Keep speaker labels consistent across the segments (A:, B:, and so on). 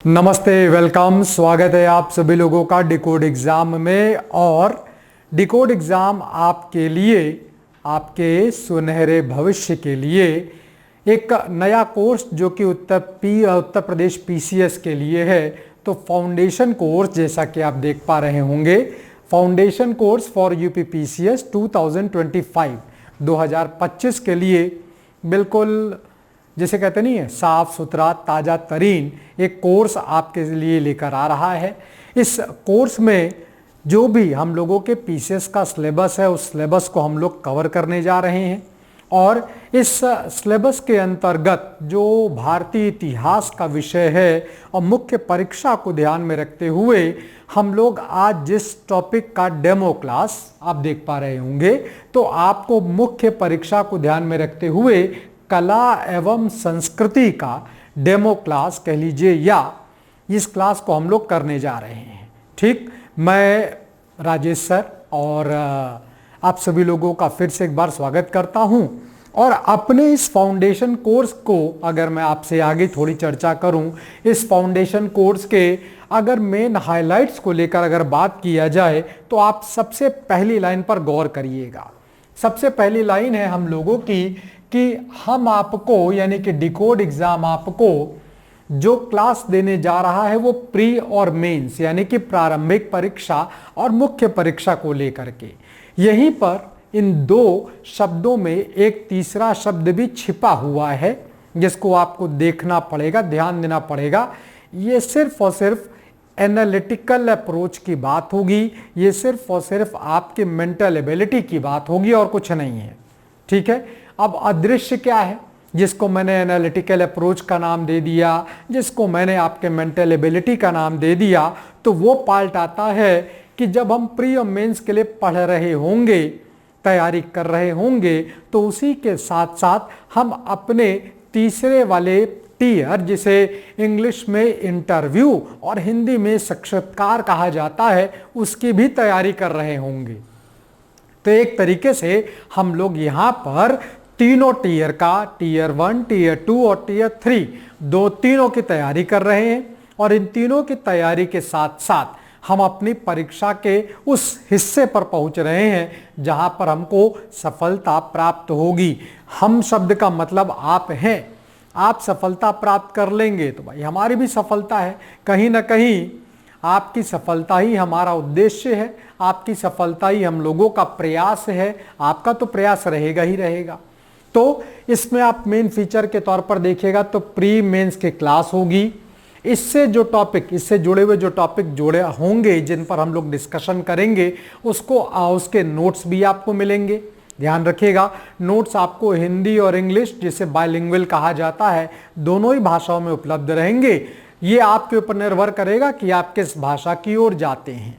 A: नमस्ते, वेलकम, स्वागत है आप सभी लोगों का डिकोड एग्ज़ाम में। और डिकोड एग्ज़ाम आपके लिए, आपके सुनहरे भविष्य के लिए एक नया कोर्स जो कि उत्तर प्रदेश पीसीएस के लिए है। तो फाउंडेशन कोर्स, जैसा कि आप देख पा रहे होंगे, foundation course for UP PCS 2025 के लिए बिल्कुल जैसे कहते नहीं है, साफ सुथरा ताज़ा तरीन एक कोर्स आपके लिए लेकर आ रहा है। इस कोर्स में जो भी हम लोगों के पीसीएस का सिलेबस है, उस सिलेबस को हम लोग कवर करने जा रहे हैं। और इस सिलेबस के अंतर्गत जो भारतीय इतिहास का विषय है और मुख्य परीक्षा को ध्यान में रखते हुए हम लोग आज जिस टॉपिक का डेमो क्लास आप देख पा रहे होंगे, तो आपको मुख्य परीक्षा को ध्यान में रखते हुए कला एवं संस्कृति का डेमो क्लास कह लीजिए, या इस क्लास को हम लोग करने जा रहे हैं। ठीक, मैं राजेश सर और आप सभी लोगों का फिर से एक बार स्वागत करता हूं। और अपने इस फाउंडेशन कोर्स को अगर मैं आपसे आगे थोड़ी चर्चा करूं, इस फाउंडेशन कोर्स के अगर मेन हाइलाइट्स को लेकर अगर बात किया जाए, तो आप सबसे पहली लाइन पर गौर करिएगा। सबसे पहली लाइन है हम लोगों की कि हम आपको, यानी कि डिकोड एग्जाम आपको जो क्लास देने जा रहा है वो प्री और मेंस, यानी कि प्रारंभिक परीक्षा और मुख्य परीक्षा को लेकर के। यहीं पर इन दो शब्दों में एक तीसरा शब्द भी छिपा हुआ है जिसको आपको देखना पड़ेगा, ध्यान देना पड़ेगा। ये सिर्फ और सिर्फ एनालिटिकल अप्रोच की बात होगी, ये सिर्फ और सिर्फ आपके मेंटल एबिलिटी की बात होगी और कुछ नहीं है। ठीक है, अब अदृश्य क्या है, जिसको मैंने एनालिटिकल अप्रोच का नाम दे दिया, जिसको मैंने आपके मेंटल एबिलिटी का नाम दे दिया, तो वो पार्ट आता है कि जब हम प्री और मेंस के लिए पढ़ रहे होंगे, तैयारी कर रहे होंगे, तो उसी के साथ साथ हम अपने तीसरे वाले टीयर, जिसे इंग्लिश में इंटरव्यू और हिंदी में साक्षात्कार कहा जाता है, उसकी भी तैयारी कर रहे होंगे। तो एक तरीके से हम लोग यहाँ पर तीनों टीयर का, टीयर 1, टीयर 2 और टीयर 3, तीनों की तैयारी कर रहे हैं। और इन तीनों की तैयारी के साथ साथ हम अपनी परीक्षा के उस हिस्से पर पहुंच रहे हैं जहां पर हमको सफलता प्राप्त होगी। हम शब्द का मतलब आप हैं। आप सफलता प्राप्त कर लेंगे तो भाई हमारी भी सफलता है। कहीं ना कहीं आपकी सफलता ही हमारा उद्देश्य है, आपकी सफलता ही हम लोगों का प्रयास है। आपका तो प्रयास रहेगा ही रहेगा। तो इसमें आप मेन फीचर के तौर पर देखिएगा तो प्री मेंस की क्लास होगी। इससे जो टॉपिक, इससे जुड़े हुए जो टॉपिक जुड़े होंगे, जिन पर हम लोग डिस्कशन करेंगे, उसके नोट्स भी आपको मिलेंगे। ध्यान रखिएगा, नोट्स आपको हिंदी और इंग्लिश, जिसे बायलिंगुअल कहा जाता है, दोनों ही भाषाओं में उपलब्ध रहेंगे। ये आपके ऊपर निर्भर करेगा कि आप किस भाषा की ओर जाते हैं,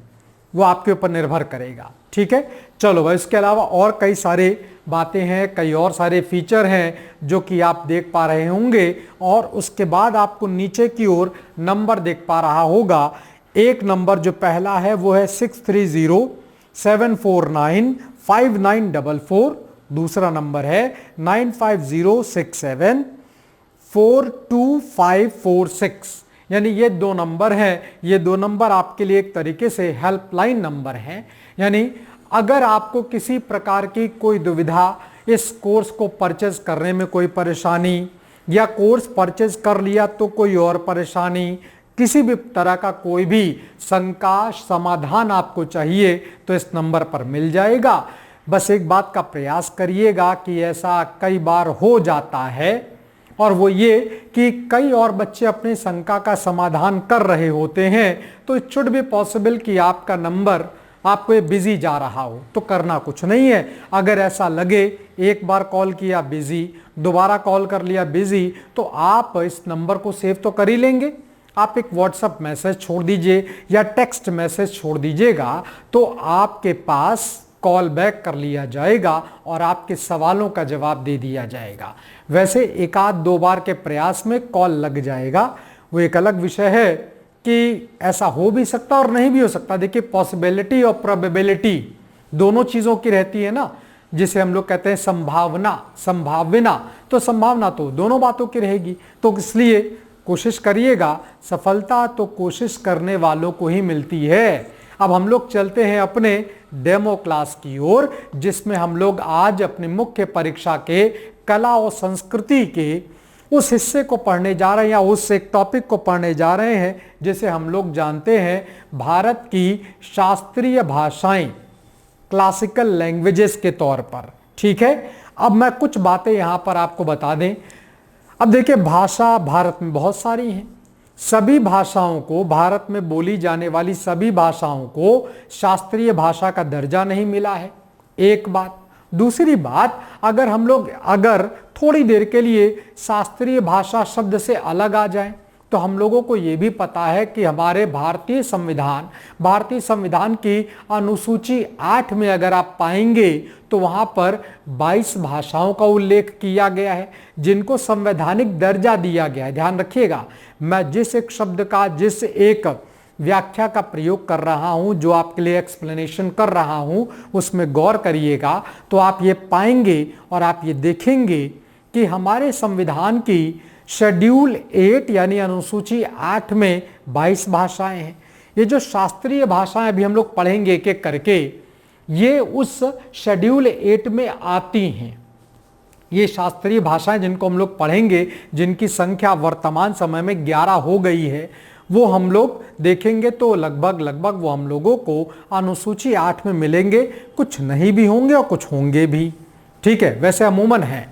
A: वो आपके ऊपर निर्भर करेगा। ठीक है, चलो भाई, इसके अलावा और कई सारे बातें हैं, कई और सारे फीचर हैं जो कि आप देख पा रहे होंगे। और उसके बाद आपको नीचे की ओर नंबर देख पा रहा होगा। एक नंबर जो पहला है वो है 6307495944। दूसरा नंबर है 9506742546। यानी ये दो नंबर हैं। ये दो नंबर आपके लिए एक तरीके से हेल्पलाइन नंबर हैं। यानी अगर आपको किसी प्रकार की कोई दुविधा, इस कोर्स को परचेज करने में कोई परेशानी, या कोर्स परचेज कर लिया तो कोई और परेशानी, किसी भी तरह का कोई भी शंका समाधान आपको चाहिए, तो इस नंबर पर मिल जाएगा। बस एक बात का प्रयास करिएगा कि ऐसा कई बार हो जाता है, और वो ये कि कई और बच्चे अपनी शंका का समाधान कर रहे होते हैं। तो इट शुड बी पॉसिबल कि आपका नंबर आपको बिजी जा रहा हो, तो करना कुछ नहीं है। अगर ऐसा लगे, एक बार कॉल किया बिजी, दोबारा कॉल कर लिया बिजी, तो आप इस नंबर को सेव तो कर ही लेंगे। आप एक व्हाट्सएप मैसेज छोड़ दीजिए या टेक्स्ट मैसेज छोड़ दीजिएगा, तो आपके पास कॉल बैक कर लिया जाएगा और आपके सवालों का जवाब दे दिया जाएगा। वैसे एक आध दो बार के प्रयास में कॉल लग जाएगा, वो एक अलग विषय है कि ऐसा हो भी सकता और नहीं भी हो सकता। देखिए, पॉसिबिलिटी और प्रोबेबिलिटी दोनों चीज़ों की रहती है ना, जिसे हम लोग कहते हैं संभावना, संभावना। तो संभावना तो दोनों बातों की रहेगी। तो इसलिए कोशिश करिएगा, सफलता तो कोशिश करने वालों को ही मिलती है। अब हम लोग चलते हैं अपने डेमो क्लास की ओर, जिसमें हम लोग आज अपने मुख्य परीक्षा के कला और संस्कृति के उस हिस्से को पढ़ने जा रहे हैं, या उस एक टॉपिक को पढ़ने जा रहे हैं जिसे हम लोग जानते हैं भारत की शास्त्रीय भाषाएं, क्लासिकल लैंग्वेजेस के तौर पर। ठीक है, अब मैं कुछ बातें यहां पर आपको बता दें। अब देखिए, भाषा भारत में बहुत सारी हैं। सभी भाषाओं को, भारत में बोली जाने वाली सभी भाषाओं को शास्त्रीय भाषा का दर्जा नहीं मिला है, एक बात। दूसरी बात, अगर थोड़ी देर के लिए शास्त्रीय भाषा शब्द से अलग आ जाएं, तो हम लोगों को ये भी पता है कि हमारे भारतीय संविधान की अनुसूची 8 में अगर आप पाएंगे तो वहां पर 22 भाषाओं का उल्लेख किया गया है जिनको संवैधानिक दर्जा दिया गया है। ध्यान रखिएगा, मैं जिस एक शब्द का, जिस एक व्याख्या का प्रयोग कर रहा हूं, जो आपके लिए एक्सप्लेनेशन कर रहा हूं, उसमें गौर करिएगा तो आप ये पाएंगे और आप ये देखेंगे कि हमारे संविधान की शेड्यूल 8 यानी अनुसूची 8 में 22 भाषाएं हैं। ये जो शास्त्रीय भाषाएं अभी हम लोग पढ़ेंगे एक एक करके, ये उस शेड्यूल 8 में आती हैं। ये शास्त्रीय भाषाएं जिनको हम लोग पढ़ेंगे, जिनकी संख्या वर्तमान समय में 11 हो गई है, वो हम लोग देखेंगे तो लगभग वो हम लोगों को अनुसूची 8 में मिलेंगे। कुछ नहीं भी होंगे और कुछ होंगे भी, ठीक है, वैसे अमूमन है।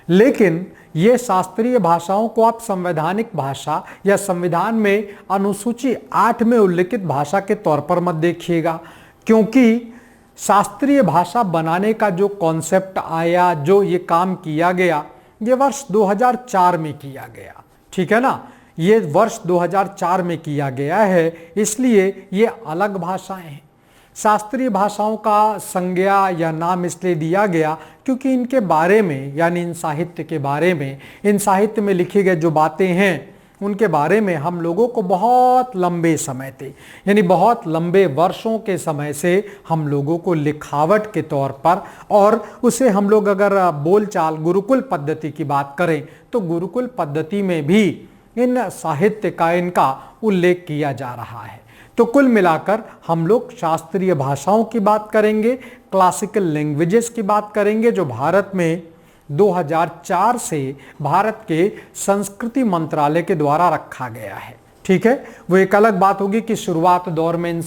A: लेकिन ये शास्त्रीय भाषाओं को आप संवैधानिक भाषा या संविधान में अनुसूची 8 में उल्लिखित भाषा के तौर पर मत देखिएगा, क्योंकि शास्त्रीय भाषा बनाने का जो कॉन्सेप्ट आया, जो ये काम किया गया, ये वर्ष 2004 में किया गया। ठीक है ना, ये वर्ष 2004 में किया गया है, इसलिए ये अलग भाषाएं हैं। शास्त्रीय भाषाओं का संज्ञा या नाम इसलिए दिया गया क्योंकि इनके बारे में, यानी इन साहित्य के बारे में, इन साहित्य में लिखी गई जो बातें हैं उनके बारे में हम लोगों को बहुत लंबे समय थे, यानी बहुत लंबे वर्षों के समय से हम लोगों को लिखावट के तौर पर, और उसे हम लोग अगर बोलचाल गुरुकुल पद्धति की बात करें तो गुरुकुल पद्धति में भी इन साहित्य का, इनका उल्लेख किया जा रहा है। तो कुल मिलाकर हम लोग शास्त्रीय भाषाओं की बात करेंगे, क्लासिकल लैंग्वेजेस की बात करेंगे, जो भारत में 2004 से भारत के संस्कृति मंत्रालय के द्वारा रखा गया है। ठीक है, वो एक अलग बात होगी कि शुरुआत दौर में इन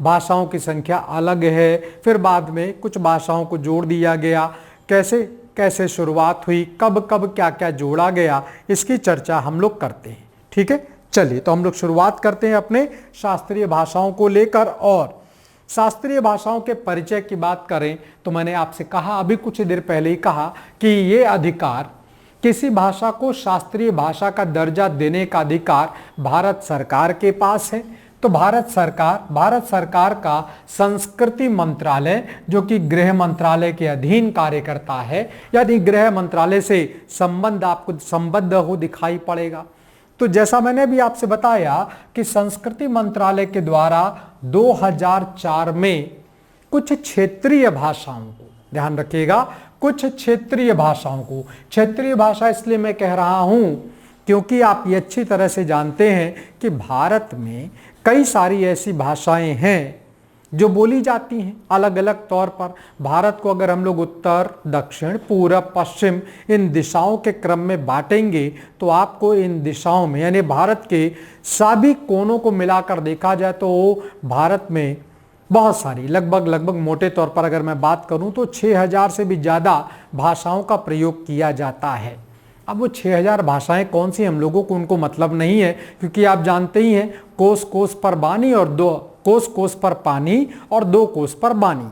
A: भाषाओं की संख्या अलग है, फिर बाद में कुछ भाषाओं को जोड़ दिया गया, कैसे कैसे शुरुआत हुई, कब कब क्या क्या जोड़ा गया, इसकी चर्चा हम लोग करते हैं। ठीक है, चलिए तो हम लोग शुरुआत करते हैं अपने शास्त्रीय भाषाओं को लेकर। और शास्त्रीय भाषाओं के परिचय की बात करें तो मैंने आपसे कहा, अभी कुछ देर पहले ही कहा, कि ये अधिकार, किसी भाषा को शास्त्रीय भाषा का दर्जा देने का अधिकार भारत सरकार के पास है। तो भारत सरकार का संस्कृति मंत्रालय, जो कि गृह मंत्रालय के अधीन कार्य करता है, यानी गृह मंत्रालय से संबंध आपको संबद्ध हो दिखाई पड़ेगा। तो जैसा मैंने भी आपसे बताया कि संस्कृति मंत्रालय के द्वारा 2004 में कुछ क्षेत्रीय भाषाओं को, ध्यान रखिएगा, कुछ क्षेत्रीय भाषाओं को, क्षेत्रीय भाषा इसलिए मैं कह रहा हूं क्योंकि आप ये अच्छी तरह से जानते हैं कि भारत में कई सारी ऐसी भाषाएं हैं जो बोली जाती हैं अलग अलग तौर पर। भारत को अगर हम लोग उत्तर, दक्षिण, पूरब, पश्चिम इन दिशाओं के क्रम में बांटेंगे तो आपको इन दिशाओं में, यानी भारत के सभी कोनों को मिलाकर देखा जाए तो भारत में बहुत सारी, लगभग मोटे तौर पर अगर मैं बात करूं तो 6000 से भी ज़्यादा भाषाओं का प्रयोग किया जाता है। अब वो 6000 भाषाएं कौन सी, हम लोगों को उनको मतलब नहीं है, क्योंकि आप जानते ही हैं, कोस कोस पर बानी और कोस कोस पर पानी और 2 कोस पर बानी,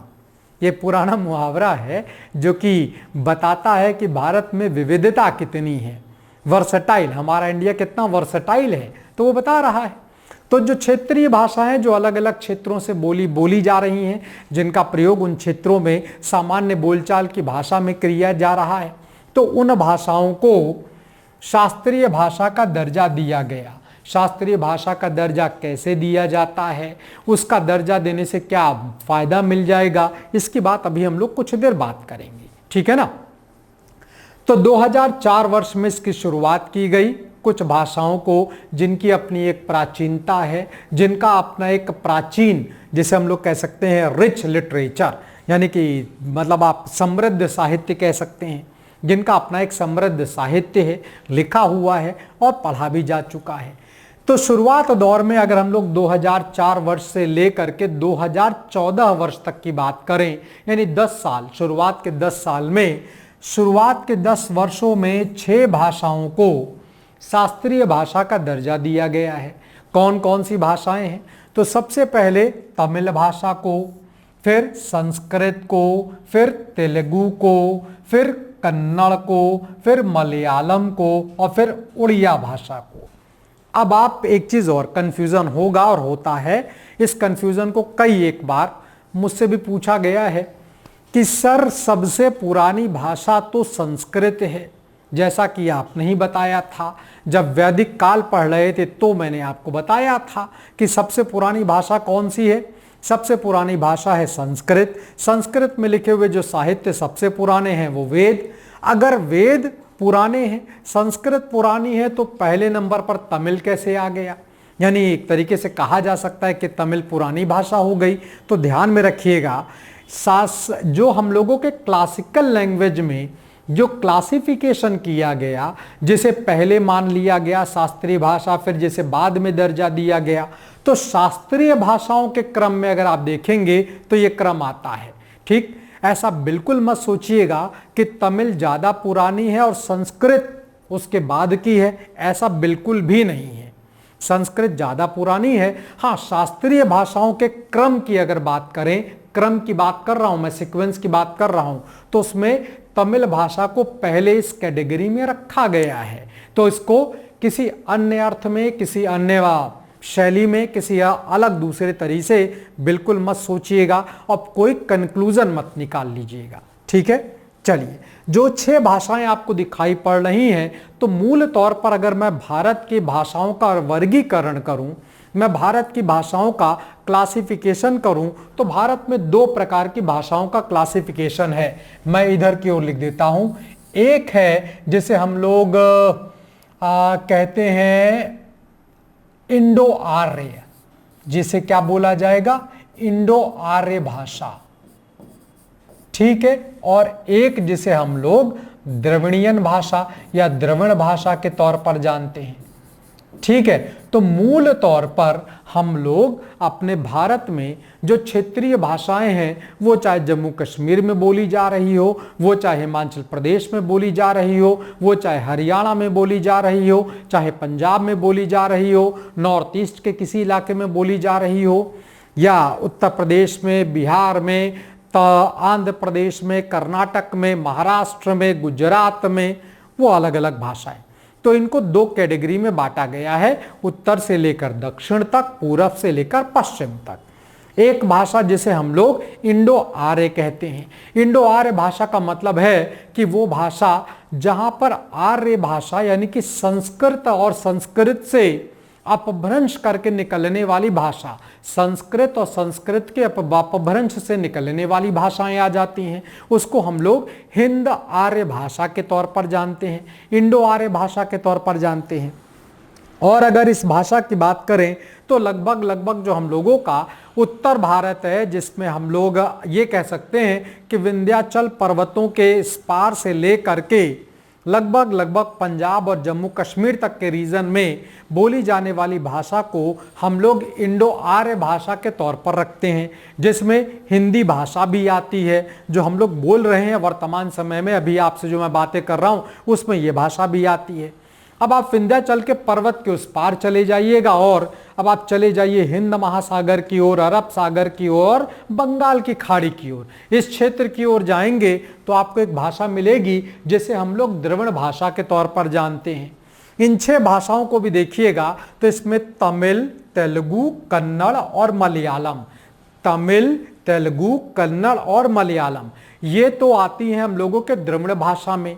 A: ये पुराना मुहावरा है जो कि बताता है कि भारत में विविधता कितनी है, वर्सटाइल, हमारा इंडिया कितना वर्सटाइल है, तो वो बता रहा है। तो जो क्षेत्रीय भाषाएं जो अलग अलग क्षेत्रों से बोली जा रही हैं, जिनका प्रयोग उन क्षेत्रों में सामान्य बोलचाल की भाषा में किया जा रहा है, तो उन भाषाओं को शास्त्रीय भाषा का दर्जा दिया गया। शास्त्रीय भाषा का दर्जा कैसे दिया जाता है, उसका दर्जा देने से क्या फायदा मिल जाएगा, इसकी बात अभी हम लोग कुछ देर बात करेंगे। ठीक है ना। तो 2004 वर्ष में इसकी शुरुआत की गई। कुछ भाषाओं को जिनकी अपनी एक प्राचीनता है, जिनका अपना एक प्राचीन, जिसे हम लोग कह सकते हैं रिच लिटरेचर, यानी कि मतलब आप समृद्ध साहित्य कह सकते हैं, जिनका अपना एक समृद्ध साहित्य है, लिखा हुआ है और पढ़ा भी जा चुका है। तो शुरुआत दौर में अगर हम लोग 2004 वर्ष से लेकर के 2014 वर्ष तक की बात करें, यानी 10 साल, शुरुआत के 10 साल में, शुरुआत के 10 वर्षों में 6 भाषाओं को शास्त्रीय भाषा का दर्जा दिया गया है। कौन कौन सी भाषाएं हैं? तो सबसे पहले तमिल भाषा को, फिर संस्कृत को, फिर तेलुगु को, फिर कन्नड़ को, फिर मलयालम को और फिर उड़िया भाषा को। अब आप एक चीज और, कंफ्यूजन होगा और होता है, इस कंफ्यूजन को कई एक बार मुझसे भी पूछा गया है कि सर सबसे पुरानी भाषा तो संस्कृत है, जैसा कि आपने ही बताया था। जब वैदिक काल पढ़ रहे थे तो मैंने आपको बताया था कि सबसे पुरानी भाषा कौन सी है। सबसे पुरानी भाषा है संस्कृत। संस्कृत में लिखे हुए जो साहित्य सबसे पुराने हैं वो वेद। अगर वेद पुराने हैं, संस्कृत पुरानी है, तो पहले नंबर पर तमिल कैसे आ गया? यानी एक तरीके से कहा जा सकता है कि तमिल पुरानी भाषा हो गई। तो ध्यान में रखिएगा, जो हम लोगों के क्लासिकल लैंग्वेज में जो क्लासिफिकेशन किया गया, जिसे पहले मान लिया गया शास्त्रीय भाषा, फिर जिसे बाद में दर्जा दिया गया, तो शास्त्रीय भाषाओं के क्रम में अगर आप देखेंगे तो ये क्रम आता है। ठीक, ऐसा बिल्कुल मत सोचिएगा कि तमिल ज़्यादा पुरानी है और संस्कृत उसके बाद की है, ऐसा बिल्कुल भी नहीं है। संस्कृत ज़्यादा पुरानी है। हाँ, शास्त्रीय भाषाओं के क्रम की अगर बात करें, क्रम की बात कर रहा हूँ मैं, सीक्वेंस की बात कर रहा हूँ, तो उसमें तमिल भाषा को पहले इस कैटेगरी में रखा गया है। तो इसको किसी अन्य अर्थ में, किसी अन्य शैली में, किसी अलग दूसरे तरीके से बिल्कुल मत सोचिएगा और कोई कंक्लूजन मत निकाल लीजिएगा। ठीक है, चलिए, जो 6 भाषाएं आपको दिखाई पड़ रही हैं, तो मूल तौर पर अगर मैं भारत की भाषाओं का वर्गीकरण करूं, मैं भारत की भाषाओं का क्लासिफिकेशन करूं, तो भारत में 2 प्रकार की भाषाओं का क्लासिफिकेशन है। मैं इधर की ओर लिख देता हूं। एक है जिसे हम लोग कहते हैं इंडो आर्य, जिसे क्या बोला जाएगा? इंडो आर्य भाषा। ठीक है, और एक जिसे हम लोग द्रविड़ियन भाषा या द्रविड़ भाषा के तौर पर जानते हैं। ठीक है, तो मूल तौर पर हम लोग अपने भारत में जो क्षेत्रीय भाषाएं हैं, वो चाहे जम्मू कश्मीर में बोली जा रही हो, वो चाहे हिमाचल प्रदेश में बोली जा रही हो, वो चाहे हरियाणा में बोली जा रही हो, चाहे पंजाब में बोली जा रही हो, नॉर्थ ईस्ट के किसी इलाके में बोली जा रही हो, या उत्तर प्रदेश में, बिहार में, आंध्र प्रदेश में, कर्नाटक में, महाराष्ट्र में, गुजरात में, वो अलग अलग भाषाएं। तो इनको 2 कैटेगरी में बांटा गया है, उत्तर से लेकर दक्षिण तक, पूरब से लेकर पश्चिम तक। एक भाषा जिसे हम लोग इंडो आर्य कहते हैं। इंडो आर्य भाषा का मतलब है कि वो भाषा जहां पर आर्य भाषा यानी कि संस्कृत और संस्कृत से अपभ्रंश करके निकलने वाली भाषा, संस्कृत और संस्कृत के अपभ्रंश से निकलने वाली भाषाएं आ जाती हैं, उसको हम लोग हिंद आर्य भाषा के तौर पर जानते हैं, इंडो आर्य भाषा के तौर पर जानते हैं। और अगर इस भाषा की बात करें तो लगभग जो हम लोगों का उत्तर भारत है, जिसमें हम लोग ये कह सकते हैं कि विंध्याचल पर्वतों के इस पार से लेकर के लगभग पंजाब और जम्मू कश्मीर तक के रीजन में बोली जाने वाली भाषा को हम लोग इंडो आर्य भाषा के तौर पर रखते हैं, जिसमें हिंदी भाषा भी आती है। जो हम लोग बोल रहे हैं वर्तमान समय में, अभी आपसे जो मैं बातें कर रहा हूँ, उसमें ये भाषा भी आती है। अब आप विंध्याचल के पर्वत के उस पार चले जाइएगा और अब आप चले जाइए हिंद महासागर की ओर, अरब सागर की ओर, बंगाल की खाड़ी की ओर, इस क्षेत्र की ओर जाएंगे तो आपको एक भाषा मिलेगी जिसे हम लोग द्रविड़ भाषा के तौर पर जानते हैं। इन 6 भाषाओं को भी देखिएगा तो इसमें तमिल, तेलुगु, कन्नड़ और मलयालम, तमिल, तेलुगु, कन्नड़ और मलयालम, ये तो आती हैं हम लोगों के द्रविड़ भाषा में।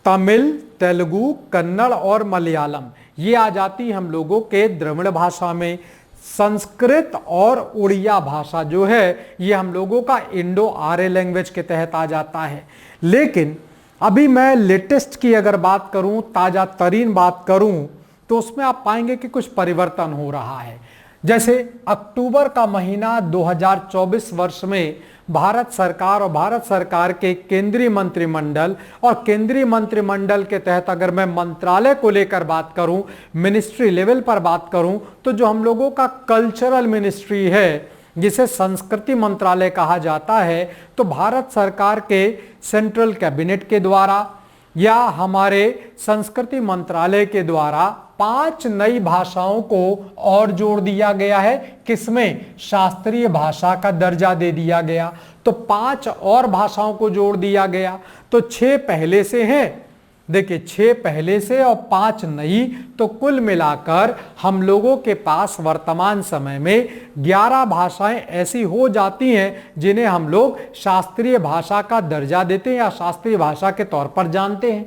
A: तमिल, तेलुगु, कन्नड़ और मलयालम ये आ जाती हम लोगों के द्रविड़ भाषा में। संस्कृत और उड़िया भाषा जो है ये हम लोगों का इंडो आर्य लैंग्वेज के तहत आ जाता है। लेकिन अभी मैं लेटेस्ट की अगर बात करूं, ताजा तरीन बात करूं, तो उसमें आप पाएंगे कि कुछ परिवर्तन हो रहा है। जैसे अक्टूबर का महीना 2024 वर्ष में भारत सरकार और भारत सरकार के केंद्रीय मंत्रिमंडल और केंद्रीय मंत्रिमंडल के तहत अगर मैं मंत्रालय को लेकर बात करूं, मिनिस्ट्री लेवल पर बात करूं, तो जो हम लोगों का कल्चरल मिनिस्ट्री है, जिसे संस्कृति मंत्रालय कहा जाता है, तो भारत सरकार के सेंट्रल कैबिनेट के द्वारा या हमारे संस्कृति मंत्रालय के द्वारा 5 नई भाषाओं को और जोड़ दिया गया है। किसमें? शास्त्रीय भाषा का दर्जा दे दिया गया, तो 5 और भाषाओं को जोड़ दिया गया। तो 6 पहले से हैं, देखिए 6 पहले से और 5 नई, तो कुल मिलाकर हम लोगों के पास वर्तमान समय में 11 भाषाएं ऐसी हो जाती हैं जिन्हें हम लोग शास्त्रीय भाषा का दर्जा देते हैं या शास्त्रीय भाषा के तौर पर जानते हैं।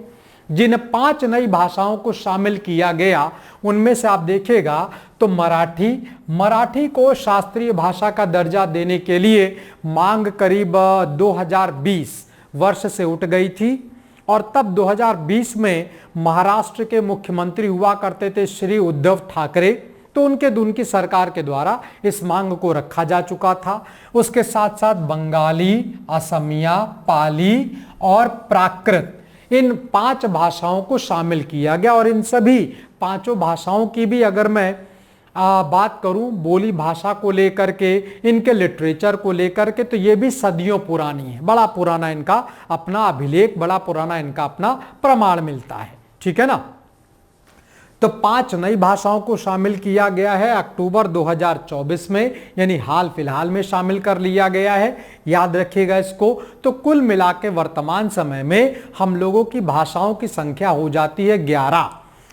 A: जिन 5 नई भाषाओं को शामिल किया गया, उनमें से आप देखिएगा तो मराठी को शास्त्रीय भाषा का दर्जा देने के लिए मांग करीब 2020 वर्ष से उठ गई थी, और तब 2020 में महाराष्ट्र के मुख्यमंत्री हुआ करते थे श्री उद्धव ठाकरे, तो उनकी सरकार के द्वारा इस मांग को रखा जा चुका था। उसके साथ साथ बंगाली, असमिया, पाली और प्राकृत, इन 5 भाषाओं को शामिल किया गया। और इन सभी 5 भाषाओं की भी अगर मैं बात करूं, बोली भाषा को लेकर के, इनके लिटरेचर को लेकर के, तो ये भी सदियों पुरानी है। बड़ा पुराना इनका अपना अभिलेख, बड़ा पुराना इनका अपना प्रमाण मिलता है, ठीक है ना। तो 5 नई भाषाओं को शामिल किया गया है अक्टूबर 2024 में, यानी हाल फिलहाल में शामिल कर लिया गया है, याद रखिएगा इसको। तो कुल मिला के वर्तमान समय में हम लोगों की भाषाओं की संख्या हो जाती है 11।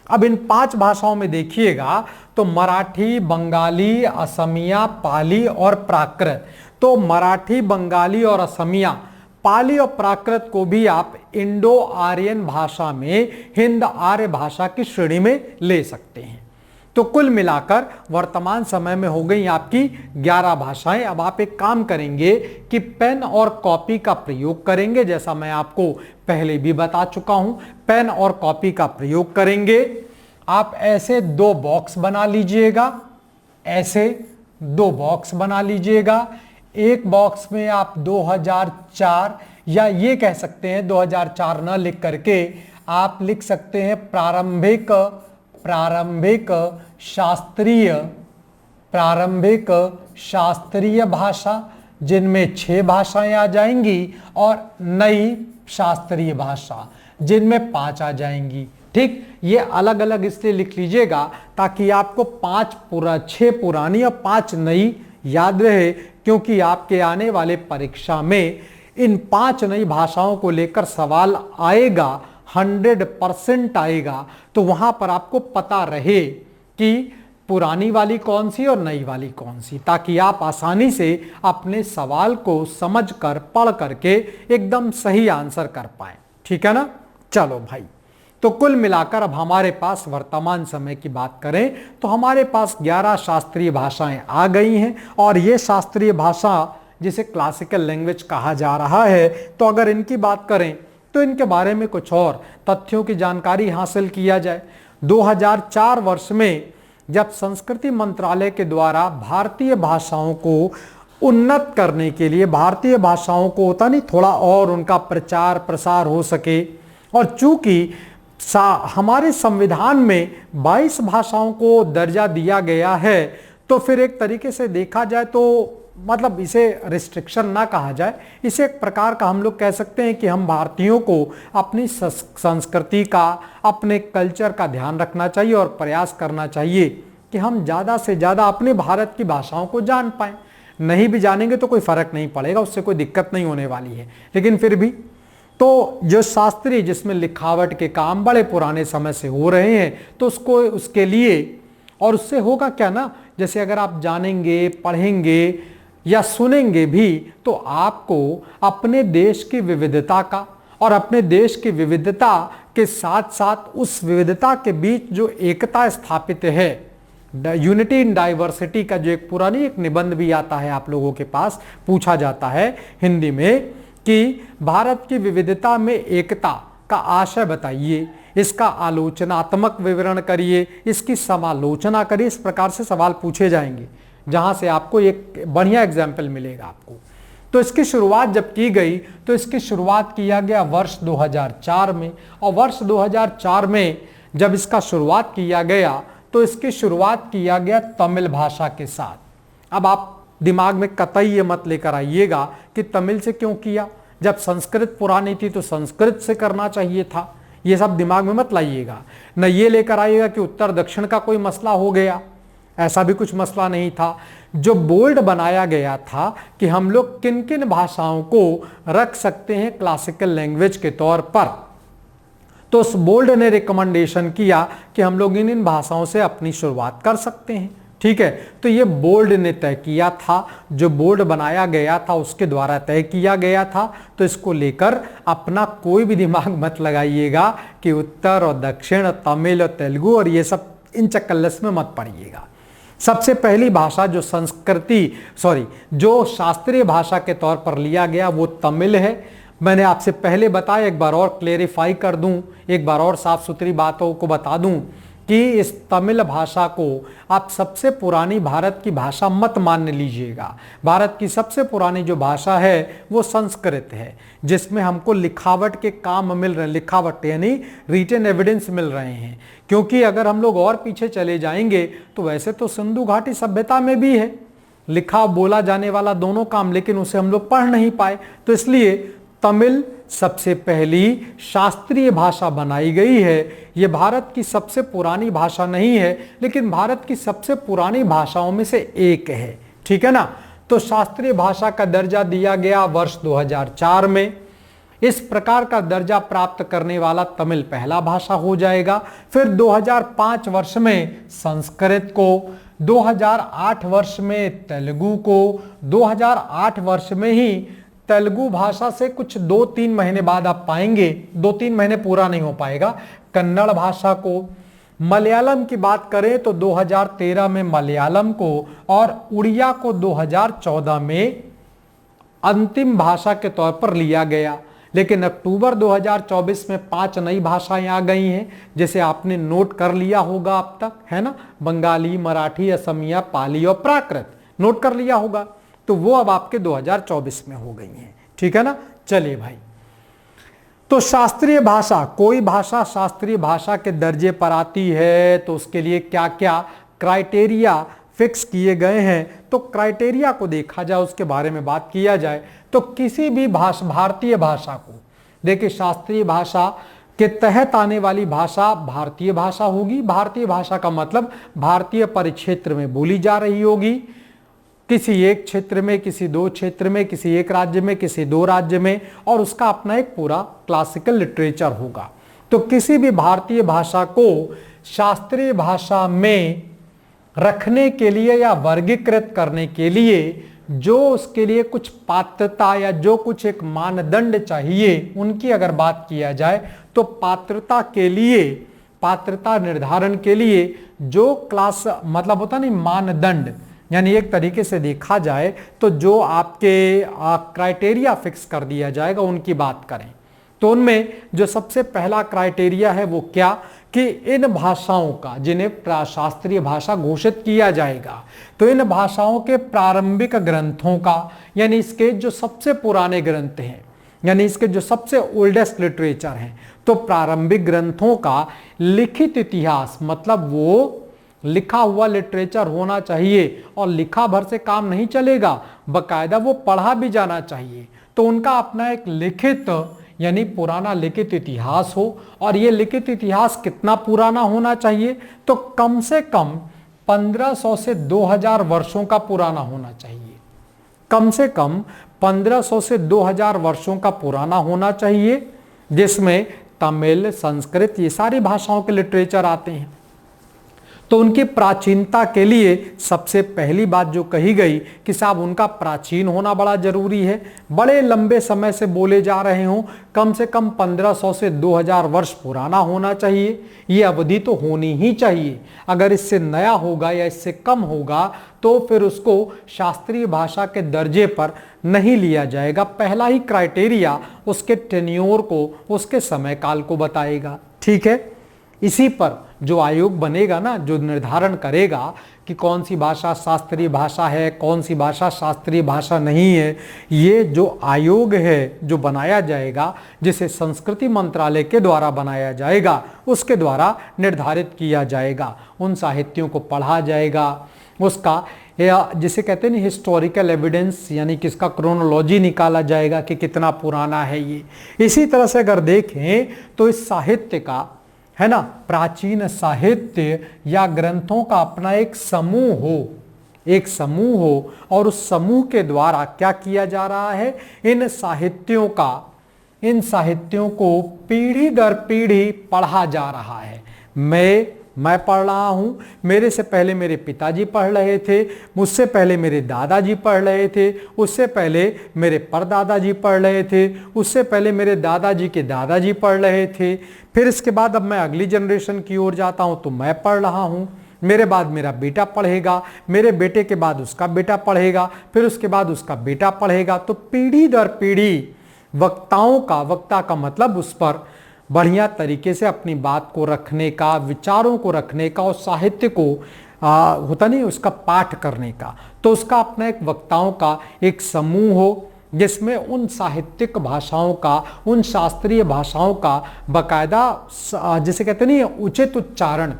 A: अब इन 5 भाषाओं में देखिएगा तो मराठी, बंगाली, असमिया, पाली और प्राकृत। तो मराठी, बंगाली और असमिया, पाली और प्राकृत को भी आप इंडो आर्यन भाषा में हिंद आर्य भाषा की श्रेणी में ले सकते हैं। तो कुल मिलाकर वर्तमान समय में हो गई आपकी 11 भाषाएं। अब आप एक काम करेंगे कि पेन और कॉपी का प्रयोग करेंगे, जैसा मैं आपको पहले भी बता चुका हूं। पेन और कॉपी का प्रयोग करेंगे। आप ऐसे 2 बॉक्स बना लीजिएगा, ऐसे 2 बॉक्स बना लीजिएगा। एक बॉक्स में आप 2004, या ये कह सकते हैं 2004 न लिख करके आप लिख सकते हैं प्रारंभिक शास्त्रीय भाषा, जिनमें 6 भाषाएं आ जाएंगी, और नई शास्त्रीय भाषा जिनमें 5 आ जाएंगी। ठीक, ये अलग अलग इसलिए लिख लीजिएगा ताकि आपको 6 पुरानी और 5 नई याद रहे, क्योंकि आपके आने वाले परीक्षा में इन 5 नई भाषाओं को लेकर सवाल आएगा, 100% आएगा। तो वहां पर आपको पता रहे कि पुरानी वाली कौन सी और नई वाली कौन सी, ताकि आप आसानी से अपने सवाल को समझकर पढ़ करके एकदम सही आंसर कर पाए। ठीक है ना। चलो भाई, तो कुल मिलाकर अब हमारे पास वर्तमान समय की बात करें तो हमारे पास 11 शास्त्रीय भाषाएं आ गई हैं, और ये शास्त्रीय भाषा जिसे क्लासिकल लैंग्वेज कहा जा रहा है, तो अगर इनकी बात करें तो इनके बारे में कुछ और तथ्यों की जानकारी हासिल किया जाए। 2004 वर्ष में जब संस्कृति मंत्रालय के द्वारा भारतीय भाषाओं को उन्नत करने के लिए, भारतीय भाषाओं को होता नहीं थोड़ा और उनका प्रचार प्रसार हो सके, और चूंकि हमारे संविधान में 22 भाषाओं को दर्जा दिया गया है, तो फिर एक तरीके से देखा जाए तो मतलब इसे रिस्ट्रिक्शन ना कहा जाए, इसे एक प्रकार का हम लोग कह सकते हैं कि हम भारतीयों को अपनी संस्कृति का, अपने कल्चर का ध्यान रखना चाहिए और प्रयास करना चाहिए कि हम ज़्यादा से ज़्यादा अपने भारत की भाषाओं को जान पाएँ। नहीं भी जानेंगे तो कोई फ़र्क नहीं पड़ेगा, उससे कोई दिक्कत नहीं होने वाली है, लेकिन फिर भी तो जो शास्त्रीय, जिसमें लिखावट के काम बड़े पुराने समय से हो रहे हैं, तो उसके लिए, और उससे होगा क्या ना, जैसे अगर आप जानेंगे, पढ़ेंगे या सुनेंगे भी, तो आपको अपने देश की विविधता का और अपने देश की विविधता के साथ साथ उस विविधता के बीच जो एकता स्थापित है, यूनिटी इन डाइवर्सिटी का जो एक पुरानी एक निबंध भी आता है आप लोगों के पास, पूछा जाता है हिंदी में कि भारत की विविधता में एकता, इसका आशय बताइए, इसका आलोचनात्मक विवरण करिए, इसकी समालोचना करिए। इस प्रकार से सवाल पूछे जाएंगे, जहां से आपको एक बढ़िया एग्जाम्पल मिलेगा आपको। तो इसकी शुरुआत जब की गई तो इसकी शुरुआत किया गया वर्ष 2004 में, और वर्ष 2004 में जब इसका शुरुआत किया गया तो इसकी शुरुआत किया गया तमिल भाषा के साथ। अब आप दिमाग में कतई ये मत लेकर आइएगा कि तमिल से क्यों किया, जब संस्कृत पुरानी थी तो संस्कृत से करना चाहिए था। ये सब दिमाग में मत लाइएगा। न ये लेकर आइएगा कि उत्तर दक्षिण का कोई मसला हो गया, ऐसा भी कुछ मसला नहीं था। जो बोल्ड बनाया गया था कि हम लोग किन किन भाषाओं को रख सकते हैं क्लासिकल लैंग्वेज के तौर पर, तो उस बोल्ड ने रिकमेंडेशन किया कि हम लोग इन भाषाओं से अपनी शुरुआत कर सकते हैं। ठीक है, तो ये बोर्ड ने तय किया था, जो बोर्ड बनाया गया था उसके द्वारा तय किया गया था। तो इसको लेकर अपना कोई भी दिमाग मत लगाइएगा कि उत्तर और दक्षिण, तमिल और तेलुगु और ये सब इन चक्कल्लस में मत पड़िएगा। सबसे पहली भाषा जो जो शास्त्रीय भाषा के तौर पर लिया गया वो तमिल है। मैंने आपसे पहले बताया, एक बार और क्लेरिफाई कर दूं, एक बार और साफ सुथरी बातों को बता दूं कि इस तमिल भाषा को आप सबसे पुरानी भारत की भाषा मत मान लीजिएगा। भारत की सबसे पुरानी जो भाषा है वो संस्कृत है, जिसमें हमको लिखावट के काम मिल रहे हैं, लिखावट यानी रिटन एविडेंस मिल रहे हैं। क्योंकि अगर हम लोग और पीछे चले जाएंगे तो वैसे तो सिंधु घाटी सभ्यता में भी है लिखा बोला जाने वाला दोनों काम, लेकिन उसे हम लोग पढ़ नहीं पाए। तो इसलिए तमिल सबसे पहली शास्त्रीय भाषा बनाई गई है। यह भारत की सबसे पुरानी भाषा नहीं है, लेकिन भारत की सबसे पुरानी भाषाओं में से एक है। ठीक है ना। तो शास्त्रीय भाषा का दर्जा दिया गया वर्ष 2004 में। इस प्रकार का दर्जा प्राप्त करने वाला तमिल पहला भाषा हो जाएगा। फिर 2005 वर्ष में संस्कृत को, 2008 वर्ष में तेलुगु को, 2008 वर्ष में ही तेलुगु भाषा से कुछ 2-3 महीने बाद आप पाएंगे, 2-3 महीने पूरा नहीं हो पाएगा, कन्नड़ भाषा को। मलयालम की बात करें तो 2013 में मलयालम को और उड़िया को 2014 में अंतिम भाषा के तौर पर लिया गया। लेकिन अक्टूबर 2024 में 5 नई भाषाएं आ गई हैं, जैसे आपने नोट कर लिया होगा अब तक, है ना। बंगाली, मराठी, असमिया, पाली और प्राकृत नोट कर लिया होगा। तो वो अब आपके 2024 में हो गई हैं। ठीक है ना। चलिए भाई, तो शास्त्रीय भाषा, कोई भाषा शास्त्रीय भाषा के दर्जे पर आती है तो उसके लिए क्या क्या क्राइटेरिया फिक्स किए गए हैं। तो क्राइटेरिया को देखा जाए, उसके बारे में बात किया जाए तो किसी भी भारतीय भाषा को, देखिए शास्त्रीय भाषा के तहत आने वाली भाषा भारतीय भाषा होगी। भारतीय भाषा का मतलब भारतीय परिक्षेत्र में बोली जा रही होगी, किसी एक क्षेत्र में, किसी 2 क्षेत्र में, किसी एक राज्य में, किसी 2 राज्य में, और उसका अपना एक पूरा क्लासिकल लिटरेचर होगा। तो किसी भी भारतीय भाषा को शास्त्रीय भाषा में रखने के लिए या वर्गीकृत करने के लिए जो उसके लिए कुछ पात्रता या जो कुछ एक मानदंड चाहिए, उनकी अगर बात किया जाए तो पात्रता निर्धारण के लिए जो क्लास मतलब होता नहीं मानदंड, यानी एक तरीके से देखा जाए तो जो आपके क्राइटेरिया फिक्स कर दिया जाएगा उनकी बात करें तो उनमें जो सबसे पहला क्राइटेरिया है वो क्या कि इन भाषाओं का, जिन्हें शास्त्रीय भाषा घोषित किया जाएगा, तो इन भाषाओं के प्रारंभिक ग्रंथों का, यानी इसके जो सबसे पुराने ग्रंथ हैं, यानी इसके जो सबसे ओल्डेस्ट लिटरेचर हैं, तो प्रारंभिक ग्रंथों का लिखित इतिहास, मतलब वो लिखा हुआ लिटरेचर होना चाहिए। और लिखा भर से काम नहीं चलेगा, बकायदा वो पढ़ा भी जाना चाहिए। तो उनका अपना एक लिखित यानी पुराना लिखित इतिहास हो। और ये लिखित इतिहास कितना पुराना होना चाहिए, तो कम से कम 1500 से 2000 वर्षों का पुराना होना चाहिए। कम से कम 1500 से 2000 वर्षों का पुराना होना चाहिए, जिसमें तमिल, संस्कृत, ये सारी भाषाओं के लिटरेचर आते हैं। तो उनकी प्राचीनता के लिए सबसे पहली बात जो कही गई कि साहब उनका प्राचीन होना बड़ा जरूरी है, बड़े लंबे समय से बोले जा रहे हों, कम से कम 1500 से 2000 वर्ष पुराना होना चाहिए, ये अवधि तो होनी ही चाहिए। अगर इससे नया होगा या इससे कम होगा तो फिर उसको शास्त्रीय भाषा के दर्जे पर नहीं लिया जाएगा। पहला ही क्राइटेरिया उसके टेन्योर को, उसके समय काल को बताएगा। ठीक है, इसी पर जो आयोग बनेगा ना, जो निर्धारण करेगा कि कौन सी भाषा शास्त्रीय भाषा है, कौन सी भाषा शास्त्रीय भाषा नहीं है, ये जो आयोग है जो बनाया जाएगा, जिसे संस्कृति मंत्रालय के द्वारा बनाया जाएगा, उसके द्वारा निर्धारित किया जाएगा। उन साहित्यों को पढ़ा जाएगा, उसका जिसे कहते हैं हिस्टोरिकल एविडेंस, यानी कि इसका क्रोनोलॉजी निकाला जाएगा कि कितना पुराना है ये। इसी तरह से अगर देखें तो इस साहित्य का, है ना, प्राचीन साहित्य या ग्रंथों का अपना एक समूह हो, और उस समूह के द्वारा क्या किया जा रहा है, इन साहित्यों को पीढ़ी दर पीढ़ी पढ़ा जा रहा है। मैं पढ़ रहा हूं, मेरे से पहले मेरे पिताजी पढ़ रहे थे, मुझसे पहले मेरे दादाजी पढ़ रहे थे, उससे पहले मेरे परदादाजी पढ़ रहे थे, उससे पहले मेरे दादाजी के दादाजी पढ़ रहे थे, फिर इसके बाद अब मैं अगली जनरेशन की ओर जाता हूं तो मैं पढ़ रहा हूं, मेरे बाद मेरा बेटा पढ़ेगा, मेरे बेटे के बाद उसका बेटा पढ़ेगा, फिर उसके बाद उसका बेटा पढ़ेगा। तो पीढ़ी दर पीढ़ी वक्ता का मतलब उस पर बढ़िया तरीके से अपनी बात को रखने का, विचारों को रखने का, और साहित्य को होता नहीं उसका पाठ करने का। तो उसका अपना एक वक्ताओं का एक समूह हो, जिसमें उन साहित्यिक भाषाओं का, उन शास्त्रीय भाषाओं का बकायदा जिसे कहते नहीं उचित उच्चारण,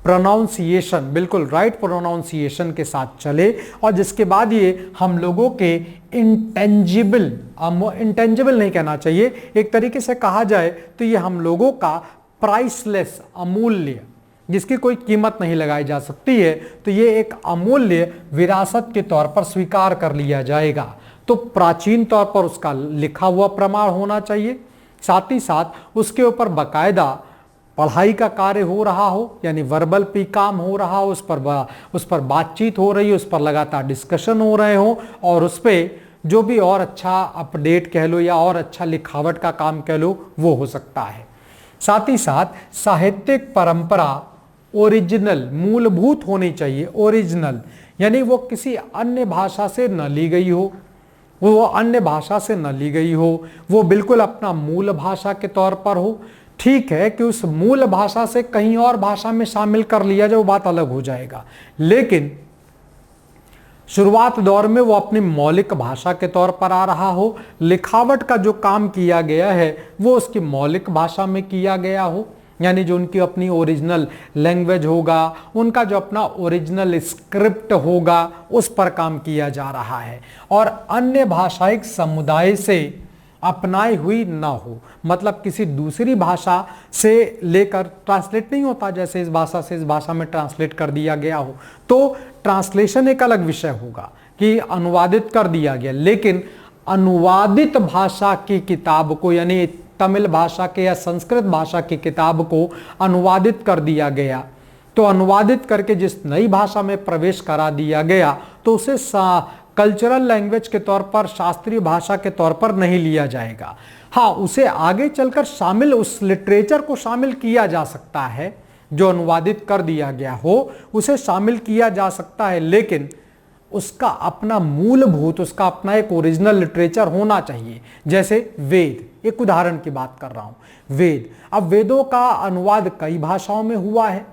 A: प्रोनाउंसिएशन, बिल्कुल राइट प्रोनाउंसिएशन के साथ चले, और जिसके बाद ये हम लोगों के इंटेंजिबल नहीं कहना चाहिए, एक तरीके से कहा जाए तो ये हम लोगों का प्राइसलेस, अमूल्य, जिसकी कोई कीमत नहीं लगाई जा सकती है, तो ये एक अमूल्य विरासत के तौर पर स्वीकार कर लिया जाएगा। तो प्राचीन तौर पर उसका लिखा हुआ प्रमाण होना चाहिए, साथ ही साथ उसके ऊपर बाकायदा पढ़ाई का कार्य हो रहा हो, यानी वर्बल भी काम हो रहा हो, उस पर बातचीत हो रही हो, उस पर लगातार डिस्कशन हो रहे हो, और उस पर जो भी और अच्छा अपडेट कह लो या और अच्छा लिखावट का काम कह लो वो हो सकता है। साथ ही साथ साहित्यिक परंपरा ओरिजिनल, मूलभूत होनी चाहिए। ओरिजिनल यानी वो किसी अन्य भाषा से न ली गई हो, वो बिल्कुल अपना मूल भाषा के तौर पर हो। ठीक है कि उस मूल भाषा से कहीं और भाषा में शामिल कर लिया जाए, वो बात अलग हो जाएगा, लेकिन शुरुआत दौर में वो अपनी मौलिक भाषा के तौर पर आ रहा हो, लिखावट का जो काम किया गया है वो उसकी मौलिक भाषा में किया गया हो, यानी जो उनकी अपनी ओरिजिनल लैंग्वेज होगा, उनका जो अपना ओरिजिनल स्क्रिप्ट होगा, उस पर काम किया जा रहा है, और अन्य भाषाई समुदाय से अपनाई हुई ना हो। मतलब किसी दूसरी भाषा से लेकर ट्रांसलेट नहीं होता, जैसे इस भाषा से इस भाषा में ट्रांसलेट कर दिया गया हो, तो ट्रांसलेशन एक अलग विषय होगा कि अनुवादित कर दिया गया, लेकिन अनुवादित भाषा की किताब को, यानी तमिल भाषा के या संस्कृत भाषा की किताब को अनुवादित कर दिया गया, तो अनुवादित करके जिस नई भाषा में प्रवेश करा दिया गया, तो उसे कल्चरल लैंग्वेज के तौर पर, शास्त्रीय भाषा के तौर पर नहीं लिया जाएगा। हाँ, उसे आगे चलकर शामिल, उस लिटरेचर को शामिल किया जा सकता है, जो अनुवादित कर दिया गया हो उसे शामिल किया जा सकता है, लेकिन उसका अपना मूलभूत, उसका अपना एक ओरिजिनल लिटरेचर होना चाहिए। जैसे वेद, एक उदाहरण की बात कर रहा हूं, वेद। अब वेदों का अनुवाद कई भाषाओं में हुआ है,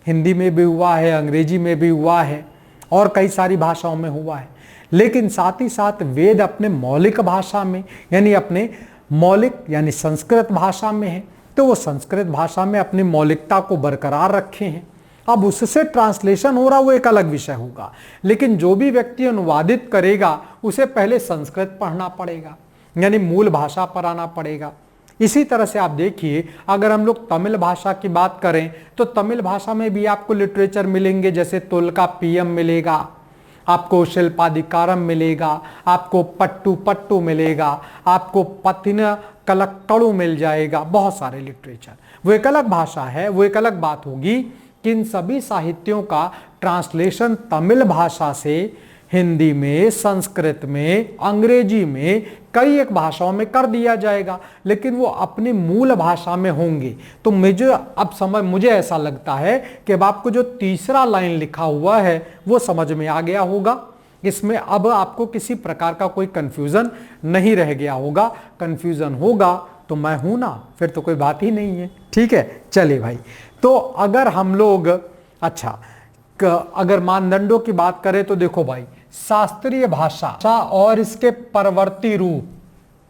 A: हिंदी में भी हुआ है, अंग्रेजी में भी हुआ है, और कई सारी भाषाओं में हुआ है, लेकिन साथ ही साथ वेद अपने मौलिक भाषा में, यानी अपने मौलिक यानी संस्कृत भाषा में है, तो वो संस्कृत भाषा में अपनी मौलिकता को बरकरार रखे हैं। अब उससे ट्रांसलेशन हो रहा वो एक अलग विषय होगा, लेकिन जो भी व्यक्ति अनुवादित करेगा उसे पहले संस्कृत पढ़ना पड़ेगा, यानी मूल भाषा पर आना पड़ेगा। इसी तरह से आप देखिए, अगर हम लोग तमिल भाषा की बात करें तो तमिल भाषा में भी आपको लिटरेचर मिलेंगे, जैसे तोल्काप्पियम मिलेगा, आपको शिल्पाधिकारम मिलेगा, आपको पट्टू पट्टू मिलेगा, आपको पतिन कलक्कड़ू मिल जाएगा, बहुत सारे लिटरेचर। वो एक अलग भाषा है, वो एक अलग बात होगी किन सभी साहित्यों का ट्रांसलेशन तमिल भाषा से हिंदी में, संस्कृत में, अंग्रेजी में, कई एक भाषाओं में कर दिया जाएगा, लेकिन वो अपनी मूल भाषा में होंगे। तो मुझे ऐसा लगता है कि अब आपको जो तीसरा लाइन लिखा हुआ है वो समझ में आ गया होगा। इसमें अब आपको किसी प्रकार का कोई कंफ्यूजन नहीं रह गया होगा। कंफ्यूजन होगा तो मैं हूं ना, फिर तो कोई बात ही नहीं है। ठीक है, चलिए भाई। तो अगर हम लोग अगर मानदंडों की बात करें तो देखो भाई, शास्त्रीय भाषा और इसके परवर्ती रूप,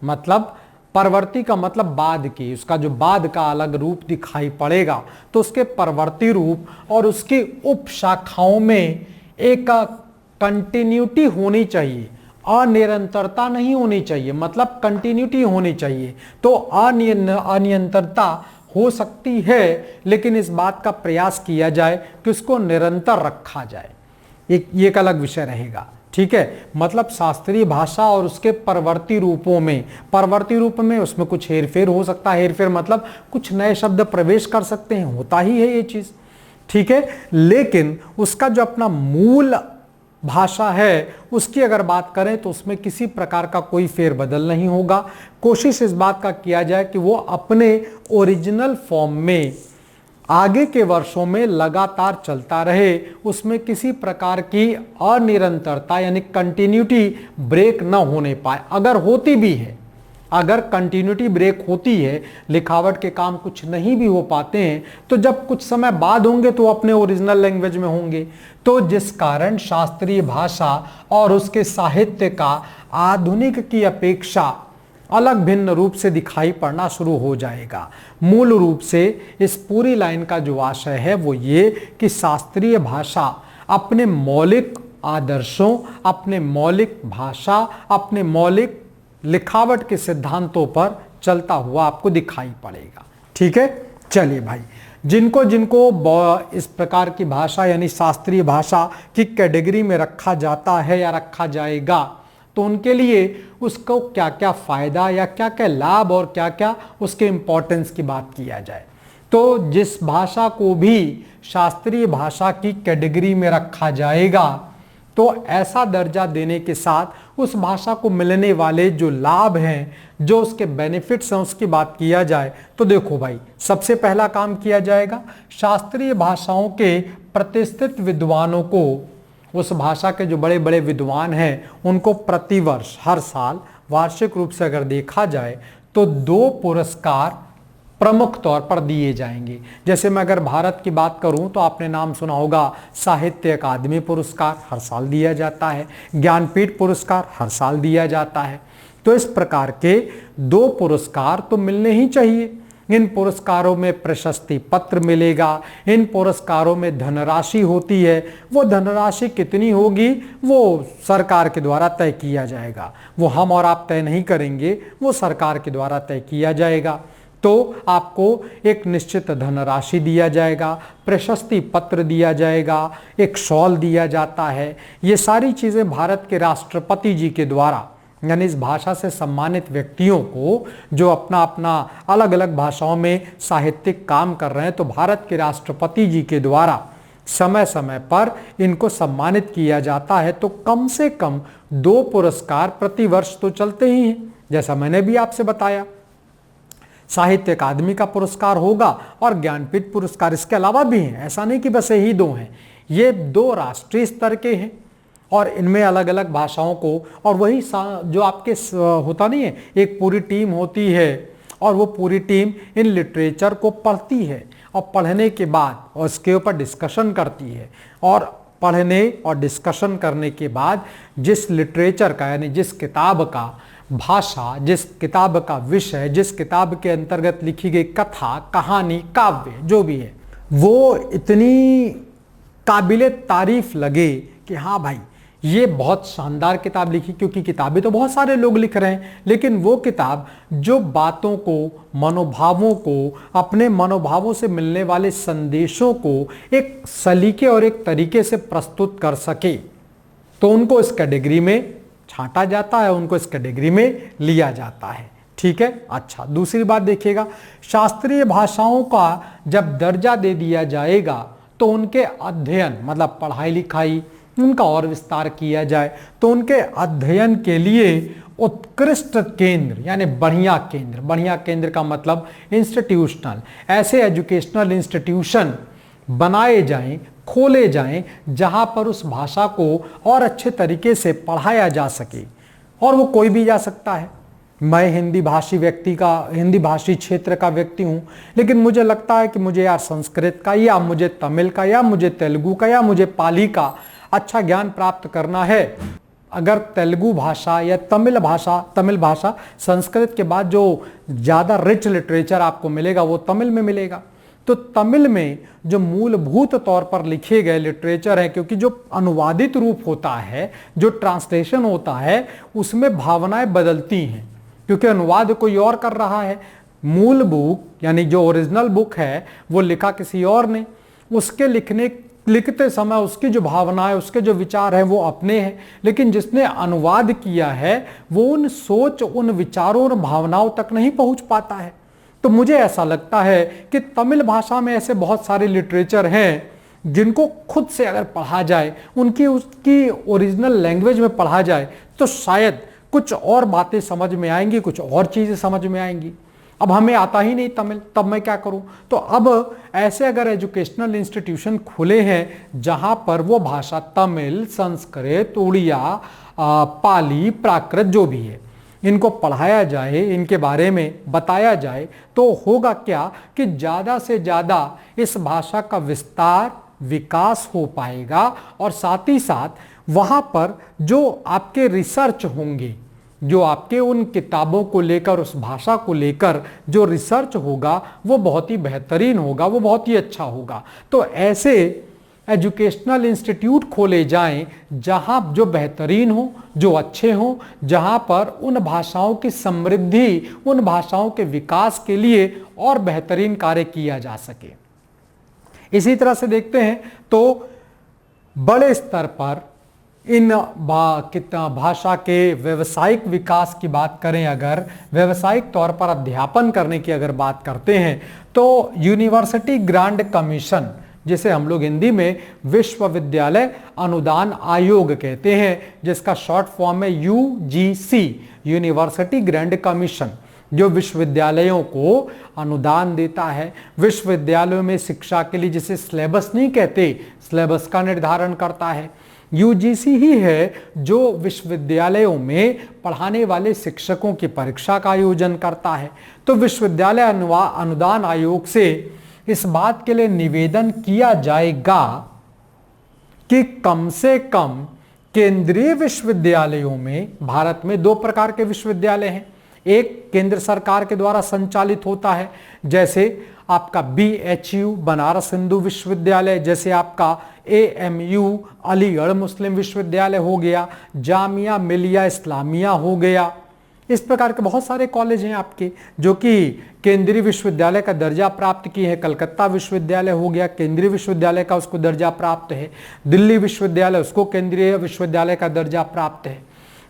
A: मतलब परवर्ती का मतलब बाद की, उसका जो बाद का अलग रूप दिखाई पड़ेगा, तो उसके परवर्ती रूप और उसकी उपशाखाओं में एक कंटिन्यूटी होनी चाहिए, अनिरंतरता नहीं होनी चाहिए, मतलब कंटिन्यूटी होनी चाहिए। तो अनिरंतरता हो सकती है, लेकिन इस बात का प्रयास किया जाए कि उसको निरंतर रखा जाए, ये एक अलग विषय रहेगा। ठीक है, मतलब शास्त्रीय भाषा और उसके परवर्ती रूपों में, परवर्ती रूप में उसमें कुछ हेरफेर हो सकता है। हेरफेर मतलब कुछ नए शब्द प्रवेश कर सकते हैं, होता ही है ये चीज। ठीक है, लेकिन उसका जो अपना मूल भाषा है उसकी अगर बात करें तो उसमें किसी प्रकार का कोई फेरबदल नहीं होगा। कोशिश इस बात का किया जाए कि वो अपने ओरिजिनल फॉर्म में आगे के वर्षों में लगातार चलता रहे, उसमें किसी प्रकार की अनिरंतरता यानी कंटिन्यूटी ब्रेक न होने पाए। अगर होती भी है, अगर कंटिन्यूटी ब्रेक होती है, लिखावट के काम कुछ नहीं भी हो पाते हैं, तो जब कुछ समय बाद होंगे तो अपने ओरिजिनल लैंग्वेज में होंगे। तो जिस कारण शास्त्रीय भाषा और उसके साहित्य का आधुनिक की अपेक्षा अलग भिन्न रूप से दिखाई पड़ना शुरू हो जाएगा। मूल रूप से इस पूरी लाइन का जो आशय है वो ये कि शास्त्रीय भाषा अपने मौलिक आदर्शों, अपने मौलिक भाषा, अपने मौलिक लिखावट के सिद्धांतों पर चलता हुआ आपको दिखाई पड़ेगा। ठीक है, चलिए भाई, जिनको जिनको इस प्रकार की भाषा यानी शास्त्रीय भाषा की कैटेगरी में रखा जाता है या रखा जाएगा, तो उनके लिए उसको क्या क्या फायदा या क्या क्या लाभ और क्या क्या उसके इंपॉर्टेंस की बात किया जाए। तो जिस भाषा को भी शास्त्रीय भाषा की कैटेगरी में रखा जाएगा, तो ऐसा दर्जा देने के साथ उस भाषा को मिलने वाले जो लाभ हैं, जो उसके बेनिफिट्स हैं, उसकी बात किया जाए तो देखो भाई, सबसे पहला काम किया जाएगा, शास्त्रीय भाषाओं के प्रतिष्ठित विद्वानों को, उस भाषा के जो बड़े बड़े विद्वान हैं, उनको प्रतिवर्ष हर साल वार्षिक रूप से अगर देखा जाए तो 2 पुरस्कार प्रमुख तौर पर दिए जाएंगे। जैसे मैं अगर भारत की बात करूं तो आपने नाम सुना होगा, साहित्य अकादमी पुरस्कार हर साल दिया जाता है, ज्ञानपीठ पुरस्कार हर साल दिया जाता है। तो इस प्रकार के 2 पुरस्कार तो मिलने ही चाहिए। इन पुरस्कारों में प्रशस्ति पत्र मिलेगा, इन पुरस्कारों में धनराशि होती है। वो धनराशि कितनी होगी वो सरकार के द्वारा तय किया जाएगा, वो हम और आप तय नहीं करेंगे, वो सरकार के द्वारा तय किया जाएगा। तो आपको एक निश्चित धनराशि दिया जाएगा, प्रशस्ति पत्र दिया जाएगा, एक शॉल दिया जाता है। ये सारी चीज़ें भारत के राष्ट्रपति जी के द्वारा, यानी इस भाषा से सम्मानित व्यक्तियों को जो अपना अपना अलग अलग भाषाओं में साहित्यिक काम कर रहे हैं, तो भारत के राष्ट्रपति जी के द्वारा समय समय पर इनको सम्मानित किया जाता है। तो कम से कम 2 पुरस्कार प्रतिवर्ष तो चलते ही हैं। जैसा मैंने भी आपसे बताया, साहित्य अकादमी का पुरस्कार होगा और ज्ञानपीठ पुरस्कार इसके अलावा भी हैं, ऐसा नहीं कि बस यही 2 हैं। ये 2 राष्ट्रीय स्तर के हैं और इनमें अलग अलग भाषाओं को, और वही जो आपके होता नहीं है, एक पूरी टीम होती है और वो पूरी टीम इन लिटरेचर को पढ़ती है और पढ़ने के बाद और इसके ऊपर डिस्कशन करती है, और पढ़ने और डिस्कशन करने के बाद जिस लिटरेचर का यानी जिस किताब का भाषा, जिस किताब का विषय, जिस किताब के अंतर्गत लिखी गई कथा, कहानी, काव्य जो भी है, वो इतनी काबिले तारीफ लगे कि हाँ भाई ये बहुत शानदार किताब लिखी, क्योंकि किताबें तो बहुत सारे लोग लिख रहे हैं, लेकिन वो किताब जो बातों को, मनोभावों को, अपने मनोभावों से मिलने वाले संदेशों को एक सलीके और एक तरीके से प्रस्तुत कर सके, तो उनको इस कैटेगरी में छांटा जाता है, उनको इस कैटेगरी में लिया जाता है। ठीक है, अच्छा, दूसरी बात देखिएगा, शास्त्रीय भाषाओं का जब दर्जा दे दिया जाएगा तो उनके अध्ययन मतलब पढ़ाई लिखाई उनका और विस्तार किया जाए, तो उनके अध्ययन के लिए उत्कृष्ट केंद्र यानी बढ़िया केंद्र का मतलब इंस्टीट्यूशनल, ऐसे एजुकेशनल इंस्टीट्यूशन बनाए जाएं, खोले जाएं जहां पर उस भाषा को और अच्छे तरीके से पढ़ाया जा सके। और वो कोई भी जा सकता है। मैं हिंदी भाषी क्षेत्र का व्यक्ति हूं, लेकिन मुझे लगता है कि मुझे यार संस्कृत का या मुझे तमिल का या मुझे तेलुगु का या मुझे पाली का अच्छा ज्ञान प्राप्त करना है। अगर तेलुगु भाषा या तमिल भाषा संस्कृत के बाद जो ज़्यादा रिच लिटरेचर आपको मिलेगा वो तमिल में मिलेगा। तो तमिल में जो मूलभूत तौर पर लिखे गए लिटरेचर है, क्योंकि जो अनुवादित रूप होता है, जो ट्रांसलेशन होता है, उसमें भावनाएं बदलती हैं, क्योंकि अनुवाद कोई और कर रहा है। मूल बुक यानी जो ओरिजिनल बुक है वो लिखा किसी और ने, उसके लिखते समय उसकी जो भावनाएं, उसके जो विचार हैं वो अपने हैं, लेकिन जिसने अनुवाद किया है वो उन सोच, उन विचारों और भावनाओं तक नहीं पहुंच पाता है। तो मुझे ऐसा लगता है कि तमिल भाषा में ऐसे बहुत सारे लिटरेचर हैं जिनको खुद से अगर पढ़ा जाए, उसकी ओरिजिनल लैंग्वेज में पढ़ा जाए, तो शायद कुछ और बातें समझ में आएंगी, कुछ और चीजें समझ में आएंगी। अब हमें आता ही नहीं तमिल, तब मैं क्या करूं? तो अब ऐसे अगर एजुकेशनल इंस्टीट्यूशन खुले हैं जहां पर वो भाषा तमिल, संस्कृत, उड़िया, पाली, प्राकृत जो भी है, इनको पढ़ाया जाए, इनके बारे में बताया जाए, तो होगा क्या कि ज़्यादा से ज़्यादा इस भाषा का विस्तार, विकास हो पाएगा। और साथ ही साथ वहाँ पर जो आपके रिसर्च होंगे, जो आपके उन किताबों को लेकर, उस भाषा को लेकर जो रिसर्च होगा वो बहुत ही बेहतरीन होगा, वो बहुत ही अच्छा होगा। तो ऐसे एजुकेशनल इंस्टीट्यूट खोले जाएं जहां जो बेहतरीन हो, जो अच्छे हो, जहां पर उन भाषाओं की समृद्धि, उन भाषाओं के विकास के लिए और बेहतरीन कार्य किया जा सके। इसी तरह से देखते हैं तो बड़े स्तर पर इन भाषा के व्यवसायिक विकास की बात करें, अगर व्यवसायिक तौर पर अध्यापन करने की अगर बात करते हैं, तो यूनिवर्सिटी ग्रांट कमीशन, जिसे हम लोग हिंदी में विश्वविद्यालय अनुदान आयोग कहते हैं, जिसका शॉर्ट फॉर्म है यूजीसी, यूनिवर्सिटी ग्रांट कमीशन, जो विश्वविद्यालयों को अनुदान देता है, विश्वविद्यालयों में शिक्षा के लिए, जिसे सिलेबस नहीं कहते, सिलेबस का निर्धारण करता है। यूजीसी ही है जो विश्वविद्यालयों में पढ़ाने वाले शिक्षकों की परीक्षा का आयोजन करता है। तो विश्वविद्यालय अनुदान आयोग से इस बात के लिए निवेदन किया जाएगा कि कम से कम केंद्रीय विश्वविद्यालयों में, भारत में 2 प्रकार के विश्वविद्यालय हैं, एक केंद्र सरकार के द्वारा संचालित होता है, जैसे आपका BHU बनारस हिंदू विश्वविद्यालय, जैसे आपका AMU अलीगढ़ मुस्लिम विश्वविद्यालय हो गया, जामिया मिलिया इस्लामिया हो गया। इस प्रकार के बहुत सारे कॉलेज हैं आपके जो कि केंद्रीय विश्वविद्यालय का दर्जा प्राप्त किए हैं। कलकत्ता विश्वविद्यालय हो गया, केंद्रीय विश्वविद्यालय का उसको दर्जा प्राप्त है। दिल्ली विश्वविद्यालय, उसको केंद्रीय विश्वविद्यालय का दर्जा प्राप्त है।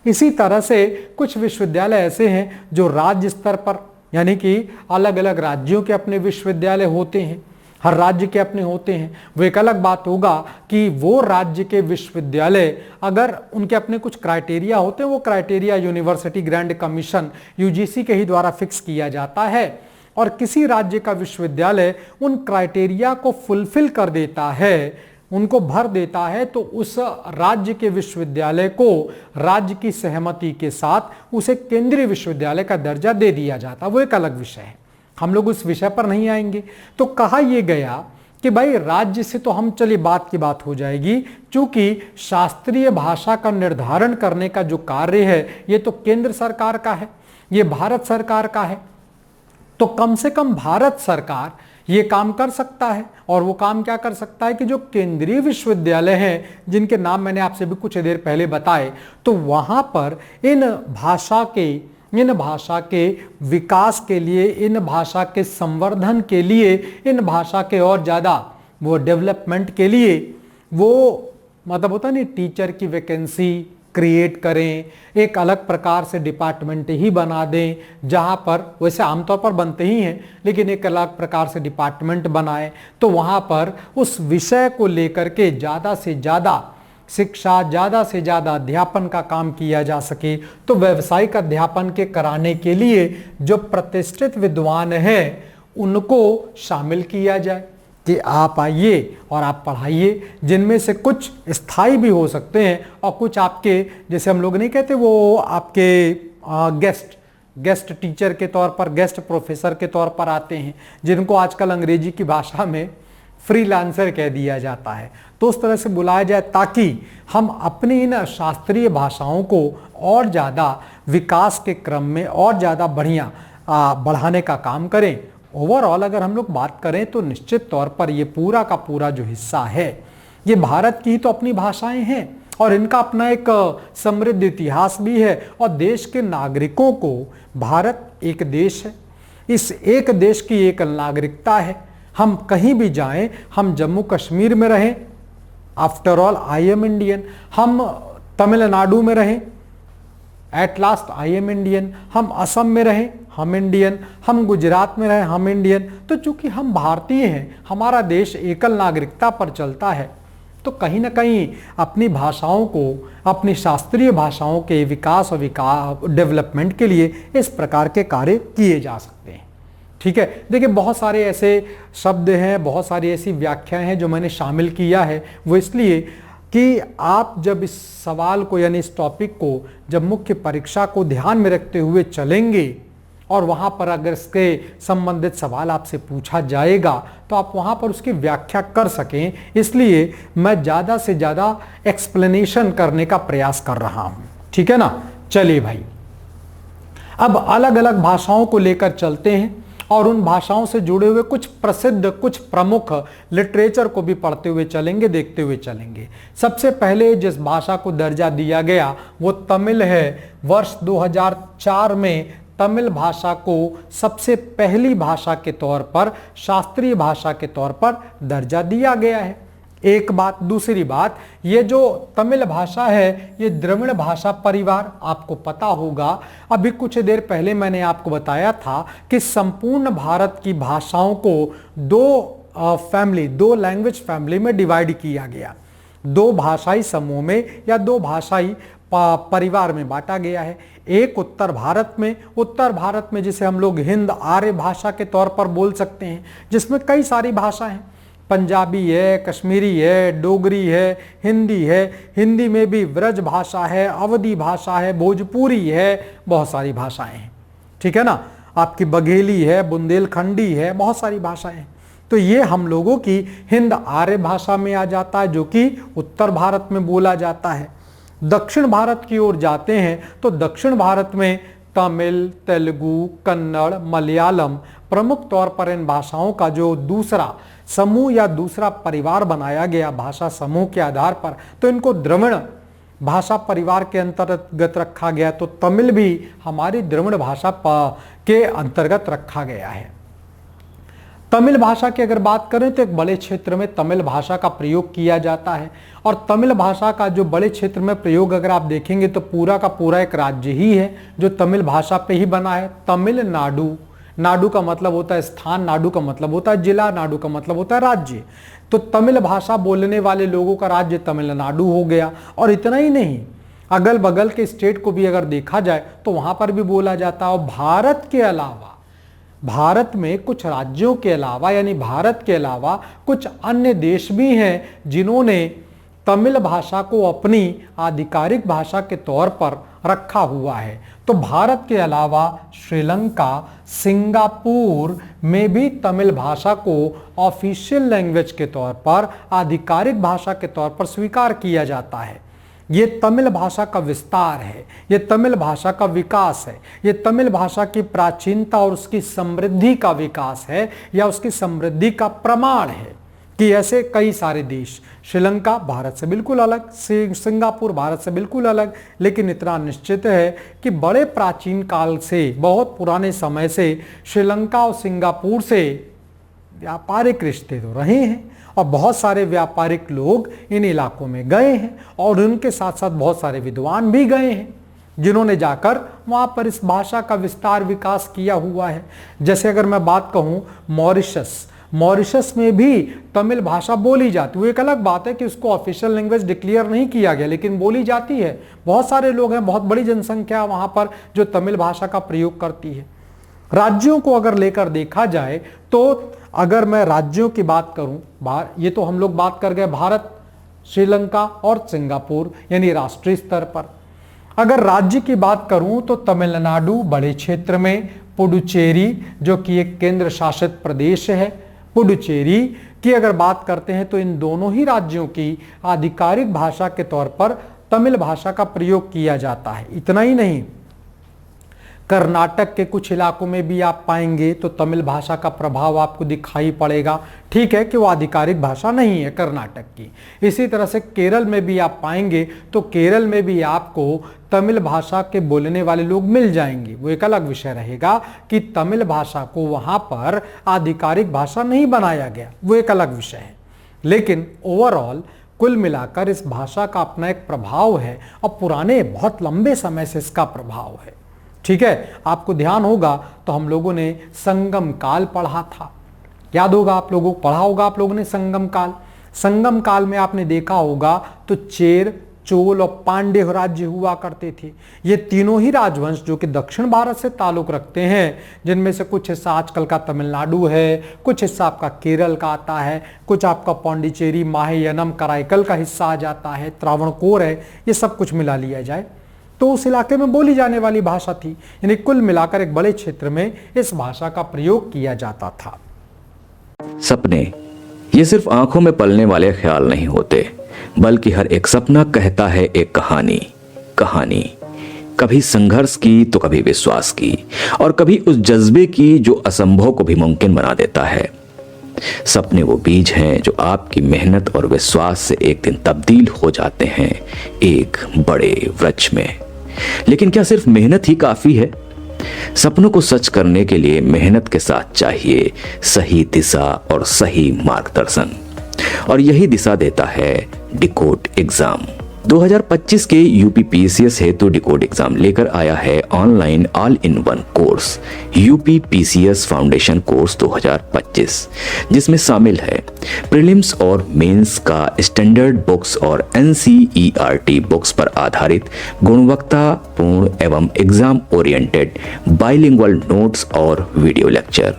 A: इसी तरह से कुछ विश्वविद्यालय ऐसे हैं जो राज्य स्तर पर, यानी कि अलग अलग राज्यों के अपने विश्वविद्यालय होते हैं, हर राज्य के अपने होते हैं। वो एक अलग बात होगा कि वो राज्य के विश्वविद्यालय अगर उनके अपने कुछ क्राइटेरिया होते हैं, वो criteria university grant commission UGC के ही द्वारा फिक्स किया जाता है, और किसी राज्य का विश्वविद्यालय उन क्राइटेरिया को फुलफिल कर देता है, उनको भर देता है, तो उस राज्य के विश्वविद्यालय को राज्य की सहमति के साथ उसे केंद्रीय विश्वविद्यालय का दर्जा दे दिया जाता। वो एक अलग विषय है, हम लोग उस विषय पर नहीं आएंगे। तो कहा यह गया कि भाई राज्य से तो हम चलिए बात की बात हो जाएगी, क्योंकि शास्त्रीय भाषा का निर्धारण करने का जो कार्य है ये तो केंद्र सरकार का है, ये भारत सरकार का है। तो कम से कम भारत सरकार ये काम कर सकता है, और वो काम क्या कर सकता है कि जो केंद्रीय विश्वविद्यालय हैं जिनके नाम मैंने आपसे भी कुछ देर पहले बताए, तो वहां पर इन भाषा के विकास के लिए, इन भाषा के संवर्धन के लिए, इन भाषा के और ज़्यादा वो डेवलपमेंट के लिए, वो मतलब होता नहीं टीचर की वैकेंसी, क्रिएट करें, एक अलग प्रकार से डिपार्टमेंट ही बना दें, जहाँ पर वैसे आमतौर पर बनते ही हैं, लेकिन एक अलग प्रकार से डिपार्टमेंट बनाएं, तो वहाँ पर उस विषय को लेकर के ज़्यादा से ज़्यादा शिक्षा, ज़्यादा से ज़्यादा अध्यापन का काम किया जा सके। तो व्यावसायिक अध्यापन के कराने के लिए जो प्रतिष्ठित विद्वान हैं उनको शामिल किया जाए कि आप आइए और आप पढ़ाइए, जिनमें से कुछ स्थायी भी हो सकते हैं और कुछ आपके, जैसे हम लोग नहीं कहते, वो आपके गेस्ट टीचर के तौर पर, गेस्ट प्रोफेसर के तौर पर आते हैं, जिनको आजकल अंग्रेजी की भाषा में फ्रीलांसर कह दिया जाता है। तो उस तरह से बुलाया जाए ताकि हम अपनी इन शास्त्रीय भाषाओं को और ज़्यादा विकास के क्रम में और ज़्यादा बढ़ाने का काम करें। ओवरऑल अगर हम लोग बात करें तो निश्चित तौर पर ये पूरा का पूरा जो हिस्सा है, ये भारत की ही तो अपनी भाषाएं हैं और इनका अपना एक समृद्ध इतिहास भी है। और देश के नागरिकों को, भारत एक देश है, इस एक देश की एक नागरिकता है। हम कहीं भी जाएं, हम जम्मू कश्मीर में रहें, after all I am Indian, हम तमिलनाडु में रहें, at last I am Indian, हम असम में रहें, हम इंडियन, हम गुजरात में रहें, हम इंडियन। तो चूंकि हम भारतीय हैं, हमारा देश एकल नागरिकता पर चलता है, तो कहीं ना कहीं अपनी भाषाओं को, अपनी शास्त्रीय भाषाओं के विकास और डेवलपमेंट के लिए इस प्रकार के कार्य किए जा सकते हैं। ठीक है, देखिए बहुत सारे ऐसे शब्द हैं, बहुत सारी ऐसी व्याख्याएं हैं जो मैंने शामिल किया है, वो इसलिए कि आप जब इस सवाल को, यानी इस टॉपिक को जब मुख्य परीक्षा को ध्यान में रखते हुए चलेंगे और वहाँ पर अगर इसके संबंधित सवाल आपसे पूछा जाएगा तो आप वहाँ पर उसकी व्याख्या कर सकें, इसलिए मैं ज़्यादा से ज़्यादा एक्सप्लेनेशन करने का प्रयास कर रहा हूँ। ठीक है ना। चलिए भाई, अब अलग अलग भाषाओं को लेकर चलते हैं और उन भाषाओं से जुड़े हुए कुछ प्रसिद्ध, कुछ प्रमुख लिटरेचर को भी पढ़ते हुए चलेंगे, देखते हुए चलेंगे। सबसे पहले जिस भाषा को दर्जा दिया गया वो तमिल है। वर्ष 2004 में तमिल भाषा को सबसे पहली भाषा के तौर पर, शास्त्रीय भाषा के तौर पर दर्जा दिया गया है। एक बात। दूसरी बात, ये जो तमिल भाषा है ये द्रविड़ भाषा परिवार, आपको पता होगा, अभी कुछ देर पहले मैंने आपको बताया था कि संपूर्ण भारत की भाषाओं को दो लैंग्वेज फैमिली में डिवाइड किया गया, दो भाषाई समूह में या दो भाषाई परिवार में बांटा गया है। एक उत्तर भारत में जिसे हम लोग हिंद आर्य भाषा के तौर पर बोल सकते हैं, जिसमें कई सारी भाषा हैं, पंजाबी है, कश्मीरी है, डोगरी है, हिंदी है, हिंदी में भी ब्रज भाषा है, अवधी भाषा है, भोजपुरी है, बहुत सारी भाषाएं हैं। ठीक है ना। आपकी बघेली है, बुंदेलखंडी है, बहुत सारी भाषाएं हैं। तो ये हम लोगों की हिंद आर्य भाषा में आ जाता है, जो कि उत्तर भारत में बोला जाता है। दक्षिण भारत की ओर जाते हैं तो दक्षिण भारत में तमिल, तेलुगु, कन्नड़, मलयालम प्रमुख तौर पर इन भाषाओं का जो दूसरा समूह या दूसरा परिवार बनाया गया भाषा समूह के आधार पर, तो इनको द्रविड़ भाषा परिवार के अंतर्गत रखा गया। तो तमिल भी हमारी द्रविड़ भाषा के अंतर्गत रखा गया है। तमिल भाषा की अगर बात करें तो एक बड़े क्षेत्र में तमिल भाषा का प्रयोग किया जाता है और तमिल भाषा का जो बड़े क्षेत्र में प्रयोग अगर आप देखेंगे तो पूरा का पूरा एक राज्य ही है जो तमिल भाषा पे ही बना है, तमिलनाडु। नाडु का मतलब होता है स्थान, नाडु का मतलब होता है जिला, नाडु का मतलब होता है राज्य। तो तमिल भाषा बोलने वाले लोगों का राज्य तमिलनाडु हो गया। और इतना ही नहीं, अगल बगल के स्टेट को भी अगर देखा जाए तो वहां पर भी बोला जाता है। और भारत के अलावा, भारत में कुछ राज्यों के अलावा, यानी भारत के अलावा कुछ अन्य देश भी हैं जिन्होंने तमिल भाषा को अपनी आधिकारिक भाषा के तौर पर रखा हुआ है। तो भारत के अलावा श्रीलंका, सिंगापुर में भी तमिल भाषा को ऑफिशियल लैंग्वेज के तौर पर, आधिकारिक भाषा के तौर पर स्वीकार किया जाता है। ये तमिल भाषा का विस्तार है, ये तमिल भाषा का विकास है, ये तमिल भाषा की प्राचीनता और उसकी समृद्धि का विकास है या उसकी समृद्धि का प्रमाण है कि ऐसे कई सारे देश, श्रीलंका भारत से बिल्कुल अलग, सिंगापुर भारत से बिल्कुल अलग, लेकिन इतना निश्चित है कि बड़े प्राचीन काल से, बहुत पुराने समय से श्रीलंका और सिंगापुर से व्यापारिक रिश्ते तो रहे हैं और बहुत सारे व्यापारिक लोग इन इलाकों में गए हैं और उनके साथ साथ बहुत सारे विद्वान भी गए हैं जिन्होंने जाकर वहाँ पर इस भाषा का विस्तार विकास किया हुआ है। जैसे अगर मैं बात कहूँ मॉरिशस में भी तमिल भाषा बोली जाती है। वो एक अलग बात है कि उसको ऑफिशियल लैंग्वेज डिक्लेयर नहीं किया गया, लेकिन बोली जाती है। बहुत सारे लोग हैं, बहुत बड़ी जनसंख्या वहाँ पर जो तमिल भाषा का प्रयोग करती है। राज्यों को अगर लेकर देखा जाए तो अगर मैं राज्यों की बात करूं, ये तो हम लोग बात कर गए भारत, श्रीलंका और सिंगापुर यानी राष्ट्रीय स्तर पर। अगर राज्य की बात करूं तो तमिलनाडु बड़े क्षेत्र में, पुडुचेरी जो कि एक केंद्र शासित प्रदेश है, पुडुचेरी की अगर बात करते हैं तो इन दोनों ही राज्यों की आधिकारिक भाषा के तौर पर तमिल भाषा का प्रयोग किया जाता है। इतना ही नहीं, कर्नाटक के कुछ इलाकों में भी आप पाएंगे तो तमिल भाषा का प्रभाव आपको दिखाई पड़ेगा। ठीक है कि वो आधिकारिक भाषा नहीं है कर्नाटक की। इसी तरह से केरल में भी आप पाएंगे तो केरल में भी आपको तमिल भाषा के बोलने वाले लोग मिल जाएंगे। वो एक अलग विषय रहेगा कि तमिल भाषा को वहाँ पर आधिकारिक भाषा नहीं बनाया गया, वो एक अलग विषय है। लेकिन ओवरऑल कुल मिलाकर इस भाषा का अपना एक प्रभाव है और पुराने बहुत लंबे समय से इसका प्रभाव है। ठीक है, आपको ध्यान होगा तो हम लोगों ने संगम काल पढ़ा था, याद होगा आप लोगों को, पढ़ा होगा आप लोगों ने संगम काल। संगम काल में आपने देखा होगा तो चेर, चोल और पांड्य राज्य हुआ करते थे। ये तीनों ही राजवंश जो कि दक्षिण भारत से ताल्लुक रखते हैं, जिनमें से कुछ हिस्सा आजकल का तमिलनाडु है, कुछ हिस्सा आपका केरल का आता है, कुछ आपका पौंडीचेरी, माहेयनम, कराईकल का हिस्सा आ जाता है, त्रावणकोर है, ये सब कुछ मिला लिया जाए तो उस इलाके में बोली जाने वाली भाषा थी। यानी कुल मिलाकर एक बड़े क्षेत्र में इस भाषा का प्रयोग किया जाता था।
B: सपने ये सिर्फ आंखों में पलने वाले ख्याल नहीं होते, बल्कि हर एक सपना कहता है एक कहानी, कभी संघर्ष की तो कभी विश्वास की और कभी उस जज्बे की जो असंभव को भी मुमकिन बना देता है। सपने वो बीज हैं जो आपकी मेहनत और विश्वास से एक दिन तब्दील हो जाते हैं एक बड़े वृक्ष में। लेकिन क्या सिर्फ मेहनत ही काफी है? सपनों को सच करने के लिए मेहनत के साथ चाहिए सही दिशा और सही मार्गदर्शन, और यही दिशा देता है डिकोड एग्जाम। 2025 के यूपीपीसीएस हेतु डिकोड एग्जाम लेकर आया है online all in one course UPPCS foundation course 2025, जिसमें शामिल है प्रीलिम्स और मेंस का स्टैंडर्ड बुक्स और एनसीईआरटी बुक्स पर आधारित गुणवत्तापूर्ण एवं एग्जाम ओरिएंटेड बाइलिंगुअल नोट्स और वीडियो लेक्चर।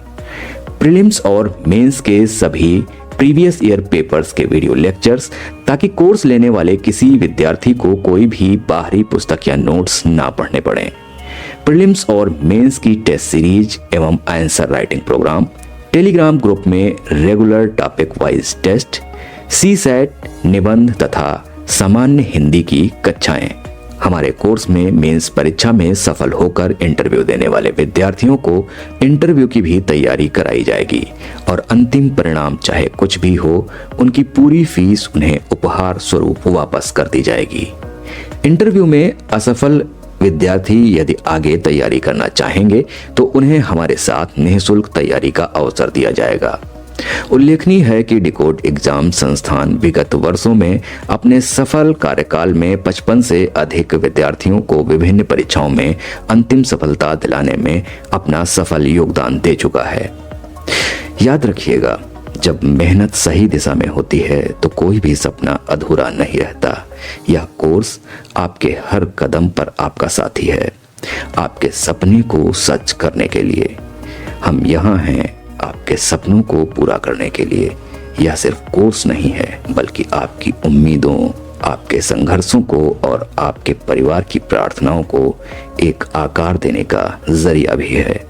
B: प्रीलिम्स और मेंस के सभी प्रीवियस ईयर पेपर्स के वीडियो लेक्चर्स, ताकि कोर्स लेने वाले किसी विद्यार्थी को कोई भी बाहरी पुस्तक या नोट्स ना पढ़ने पड़े। प्रीलिम्स और मेंस की टेस्ट सीरीज एवं answer writing programme, Telegram group में regular topic wise test, CSAT, निबंध तथा सामान्य हिंदी की कक्षाएं। हमारे कोर्स में मेंस परीक्षा में सफल होकर इंटरव्यू देने वाले विद्यार्थियों को इंटरव्यू की भी तैयारी कराई जाएगी और अंतिम परिणाम चाहे कुछ भी हो, उनकी पूरी फीस उन्हें उपहार स्वरूप वापस कर दी जाएगी। इंटरव्यू में असफल विद्यार्थी यदि आगे तैयारी करना चाहेंगे तो उन्हें हमारे साथ निःशुल्क तैयारी का अवसर दिया जाएगा। उल्लेखनीय है कि डिकोड एग्जाम संस्थान विगत वर्षों में अपने सफल कार्यकाल में 55 से अधिक विद्यार्थियों को विभिन्न परीक्षाओं में अंतिम सफलता दिलाने में अपना सफल योगदान दे चुका है। याद रखिएगा, जब मेहनत सही दिशा में होती है तो कोई भी सपना अधूरा नहीं रहता। यह कोर्स आपके हर कदम पर आपका साथी है, आपके सपने को सच करने के लिए। हम यहाँ हैं आपके सपनों को पूरा करने के लिए। यह सिर्फ कोर्स नहीं है, बल्कि आपकी उम्मीदों, आपके संघर्षों को और आपके परिवार की प्रार्थनाओं को एक आकार देने का जरिया भी है।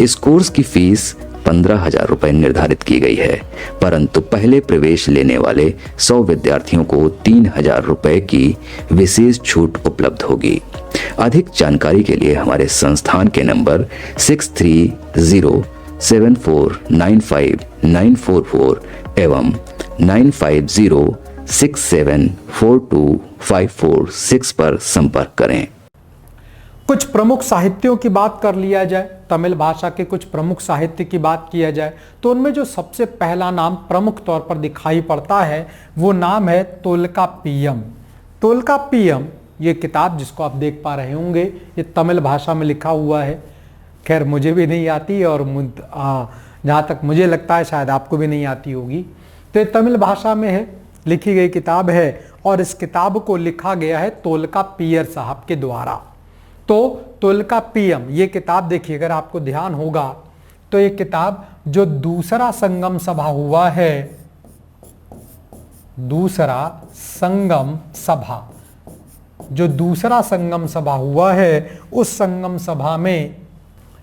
B: इस कोर्स की फीस 15,000 रुपए निर्धारित की गई है, परंतु पहले प्रवेश लेने वाले 100 विद्यार्थियों को 3,000 रुपए की विशेष छूट उपलब्ध होगी। अधिक जानकारी के लिए हमारे संस्थान के नंबर 6307495944 एवं 9506742546 पर संपर्क करें।
A: कुछ प्रमुख साहित्यों की बात कर लिया जाए तमिल भाषा के कुछ प्रमुख साहित्य की बात किया जाए तो उनमें जो सबसे पहला नाम प्रमुख तौर पर दिखाई पड़ता है वो नाम है तोल्काप्पियम। तोल्काप्पियम ये किताब जिसको आप देख पा रहे होंगे ये तमिल भाषा में लिखा हुआ है। खैर मुझे भी नहीं आती और जहाँ तक मुझे लगता है शायद आपको भी नहीं आती होगी। तो ये तमिल भाषा में है, लिखी गई किताब है और इस किताब को लिखा गया है तोल्काप्पियर साहब के द्वारा। तो तोल्काप्पियम ये किताब देखिए, अगर आपको ध्यान होगा तो ये किताब जो दूसरा संगम सभा हुआ है, दूसरा संगम सभा, जो दूसरा संगम सभा हुआ है उस संगम सभा में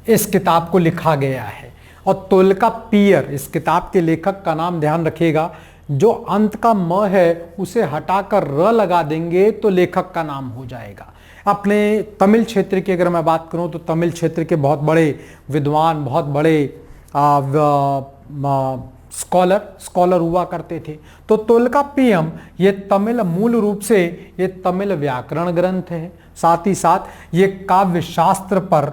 A: इस किताब को लिखा गया है। और तोल्काप्पियर इस किताब के लेखक का नाम ध्यान रखिएगा, जो अंत का म है उसे हटाकर र लगा देंगे तो लेखक का नाम हो जाएगा। अपने तमिल क्षेत्र की अगर मैं बात करूं तो तमिल क्षेत्र के बहुत बड़े विद्वान, बहुत बड़े स्कॉलर हुआ करते थे। तो तोल्काप्पियम ये तमिल, मूल रूप से ये तमिल व्याकरण ग्रंथ है, साथ ही साथ ये काव्य शास्त्र पर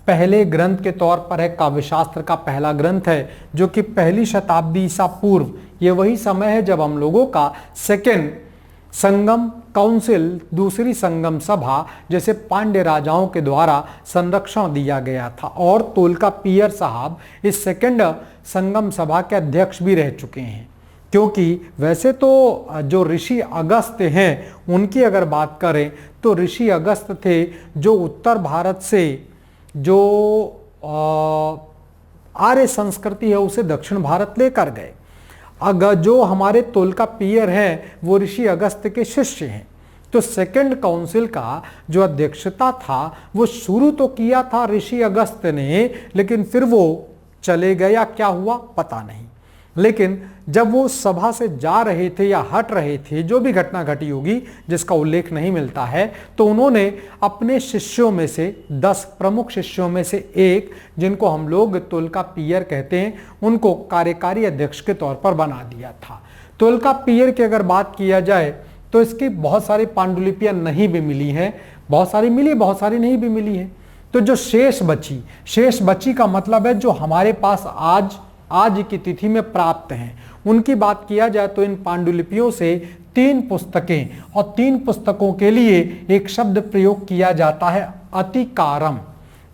A: पहले ग्रंथ के तौर पर है। काव्य शास्त्र का पहला ग्रंथ है जो कि पहली शताब्दी ईसा पूर्व, ये वही समय है जब हम लोगों का सेकेंड संगम काउंसिल, दूसरी संगम सभा, जैसे पांड्य राजाओं के द्वारा संरक्षण दिया गया था। और तोल्काप्पियर साहब इस सेकेंड संगम सभा के अध्यक्ष भी रह चुके हैं। क्योंकि वैसे तो जो ऋषि अगस्त्य हैं उनकी अगर बात करें तो ऋषि अगस्त्य थे जो उत्तर भारत से जो आर्य संस्कृति है उसे दक्षिण भारत लेकर गए। अगर जो हमारे तोल्काप्पियर हैं वो ऋषि अगस्त्य के शिष्य हैं। तो सेकंड काउंसिल का जो अध्यक्षता था वो शुरू तो किया था ऋषि अगस्त्य ने, लेकिन फिर वो चले गए या क्या हुआ पता नहीं। लेकिन जब वो सभा से जा रहे थे या हट रहे थे, जो भी घटना घटी होगी जिसका उल्लेख नहीं मिलता है, तो उन्होंने अपने शिष्यों में से 10 प्रमुख शिष्यों में से एक, जिनको हम लोग तोल्काप्पियर कहते हैं, उनको कार्यकारी अध्यक्ष के तौर पर बना दिया था। तोल्काप्पियर की अगर बात किया जाए तो इसकी बहुत सारी पांडुलिपियां नहीं भी मिली हैं, बहुत सारी मिली, बहुत सारी नहीं भी मिली है। तो जो शेष बची का मतलब है जो हमारे पास आज की तिथि में प्राप्त हैं, उनकी बात किया जाए तो इन पांडुलिपियों से 3 पुस्तकें, और 3 पुस्तकों के लिए एक शब्द प्रयोग किया जाता है अतिकारम,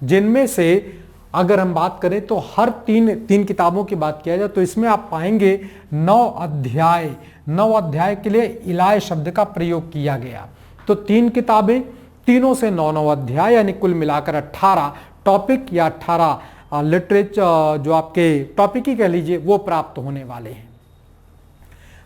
A: जिनमें से अगर हम बात करें तो हर तीन किताबों की बात किया जाए तो इसमें आप पाएंगे 9 अध्याय के लिए इलाय शब्द का प्रयोग किया गया। तो 3 किताबें, तीनों से 9 अध्याय, यानी कुल मिलाकर 18 टॉपिक या 18 लिटरेचर जो आपके टॉपिक ही कह लीजिए वो प्राप्त होने वाले हैं।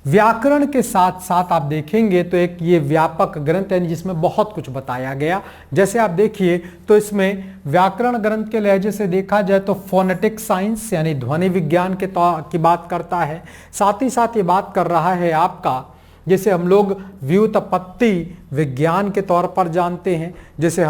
A: व्याकरण के साथ साथ आप देखेंगे तो एक ये व्यापक ग्रंथ है जिसमें बहुत कुछ बताया गया। जैसे आप देखिए तो इसमें व्याकरण ग्रंथ के लहजे से देखा जाए तो फोनेटिक साइंस यानी ध्वनि विज्ञान की बात करता है। साथ ही साथ ये बात कर रहा है आपका, जैसे हम लोग व्युत्पत्ति विज्ञान के तौर पर जानते हैं, जैसे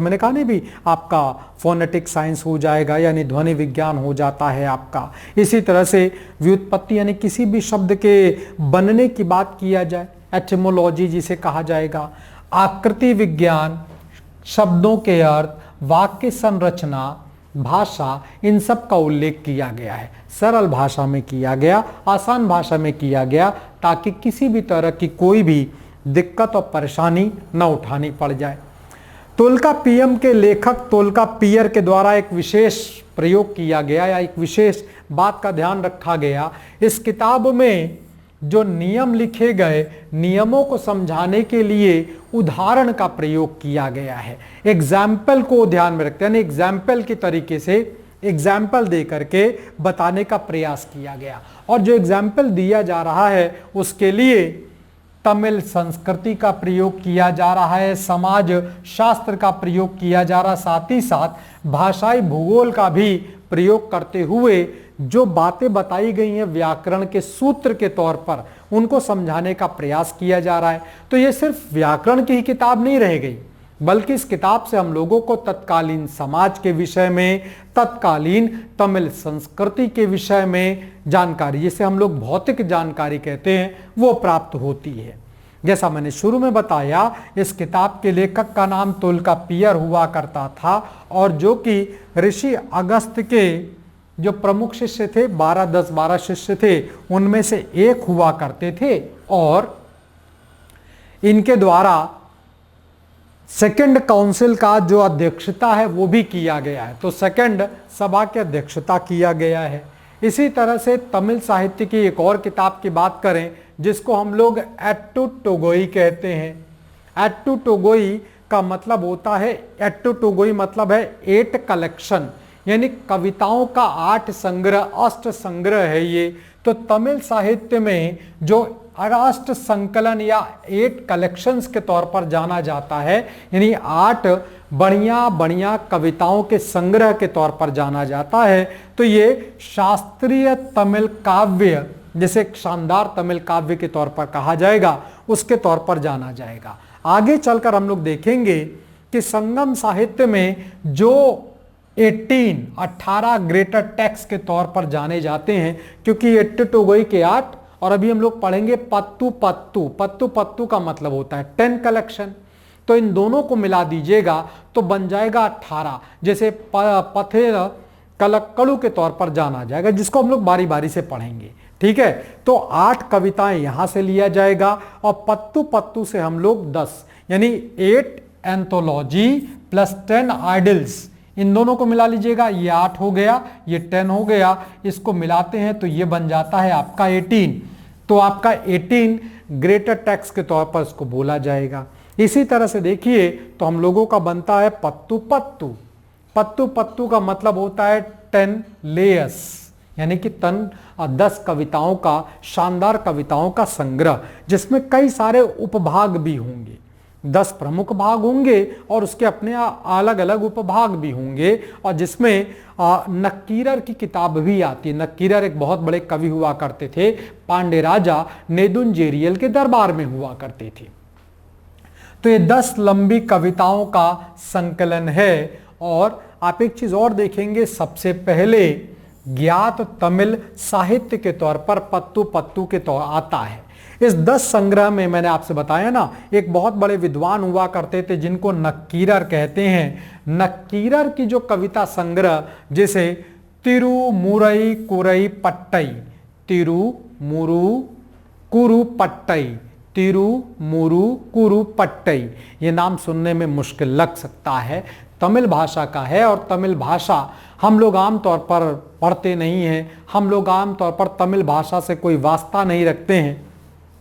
A: मैंने कहा नहीं भी, आपका फोनेटिक साइंस हो जाएगा यानी ध्वनि विज्ञान हो जाता है आपका। इसी तरह से व्युत्पत्ति यानी किसी भी शब्द के बनने की बात किया जाए, एटिमोलॉजी जिसे कहा जाएगा। आकृति विज्ञान, शब्दों के अर्थ, वाक्य संरचना, भाषा, इन सब का उल्लेख किया गया है। सरल भाषा में किया गया, आसान भाषा में किया गया, ताकि किसी भी तरह की कोई भी दिक्कत और परेशानी न उठानी पड़ जाए। तोल्काप्पियम के लेखक तोल्काप्पियर के द्वारा एक विशेष प्रयोग किया गया या एक विशेष बात का ध्यान रखा गया। इस किताब में जो नियम लिखे गए, नियमों को समझाने के लिए उदाहरण का प्रयोग किया गया है। एग्जाम्पल को ध्यान में रखते हैं, यानी एग्जाम्पल के तरीके से एग्जाम्पल दे करके बताने का प्रयास किया गया। और जो एग्जाम्पल दिया जा रहा है उसके लिए तमिल संस्कृति का प्रयोग किया जा रहा है, समाज शास्त्र का प्रयोग किया जा रहा है, साथ ही साथ भाषाई भूगोल का भी प्रयोग करते हुए जो बातें बताई गई हैं व्याकरण के सूत्र के तौर पर उनको समझाने का प्रयास किया जा रहा है। तो ये सिर्फ व्याकरण की ही किताब नहीं रह गई, बल्कि इस किताब से हम लोगों को तत्कालीन समाज के विषय में, तत्कालीन तमिल संस्कृति के विषय में जानकारी, जिसे हम लोग भौतिक जानकारी कहते हैं, वो प्राप्त होती है। जैसा मैंने शुरू में बताया, इस किताब के लेखक का नाम तोल्कापियर हुआ करता था और जो कि ऋषि अगस्त्य के जो प्रमुख शिष्य थे, 12 शिष्य थे, उनमें से एक हुआ करते थे और इनके द्वारा सेकंड काउंसिल का जो अध्यक्षता है वो भी किया गया है। तो सेकंड सभा की अध्यक्षता किया गया है। इसी तरह से तमिल साहित्य की एक और किताब की बात करें जिसको हम लोग एट्टू टोगोई कहते हैं। एट्टू टोगोई का मतलब होता है, एट्टू टोगोई मतलब है 8 कलेक्शन, यानी कविताओं का 8 संग्रह, अष्ट संग्रह है ये। तो तमिल साहित्य में जो अष्ट संकलन या 8 कलेक्शंस के तौर पर जाना जाता है, यानी 8 बढ़िया बढ़िया कविताओं के संग्रह के तौर पर जाना जाता है। तो ये शास्त्रीय तमिल काव्य, जैसे एक शानदार तमिल काव्य के तौर पर कहा जाएगा, उसके तौर पर जाना जाएगा। आगे चलकर हम लोग देखेंगे कि संगम साहित्य में जो 18 ग्रेटर टेक्स्ट के तौर पर जाने जाते हैं, क्योंकि एट्टू टोगोई के 8 और अभी हम लोग पढ़ेंगे पत्तू पत्तू। पत्तू पत्तू का मतलब होता है 10 कलेक्शन। तो इन दोनों को मिला दीजिएगा तो बन जाएगा 18। जैसे पथेर कलक्कड़ू के तौर पर जाना जाएगा, जिसको हम लोग बारी बारी से पढ़ेंगे, ठीक है। तो 8 कविताएं यहां से लिया जाएगा और पत्तू पत्तू से हम लोग 10, यानी 8 एंथोलॉजी प्लस 10 आइडल्स, इन दोनों को मिला लीजिएगा। ये 8 हो गया, ये 10 हो गया, इसको मिलाते हैं तो ये बन जाता है आपका 18। तो आपका 18 ग्रेटर टेक्स्ट के तौर पर इसको बोला जाएगा। इसी तरह से देखिए तो हम लोगों का बनता है पत्तू पत्तू। पत्तू पत्तू का मतलब होता है 10 लेयर्स, यानी कि 10 कविताओं का, शानदार कविताओं का संग्रह, जिसमें कई सारे उपभाग भी होंगे। 10 प्रमुख भाग होंगे और उसके अपने अलग अलग उपभाग भी होंगे, और जिसमें नक्कीरर की किताब भी आती है। नक्कीरर एक बहुत बड़े कवि हुआ करते थे, पांडे राजा नेदुंजेरियल के दरबार में हुआ करते थे। तो ये 10 लंबी कविताओं का संकलन है। और आप एक चीज और देखेंगे, सबसे पहले ज्ञात तमिल साहित्य के तौर पर पत्तू पत्तू के तौर आता है। इस 10 संग्रह में मैंने आपसे बताया ना, एक बहुत बड़े विद्वान हुआ करते थे जिनको नक्कीरर कहते हैं। नक्कीरर की जो कविता संग्रह, जैसे तिरुमुरई कुरई पट्टई, तिरुमुरु कुरु पट्टई, तिरुमुरु कुरु पट्टई, ये नाम सुनने में मुश्किल लग सकता है, तमिल भाषा का है। और तमिल भाषा हम लोग आमतौर पर पढ़ते नहीं हैं, हम लोग आमतौर पर तमिल भाषा से कोई वास्ता नहीं रखते हैं,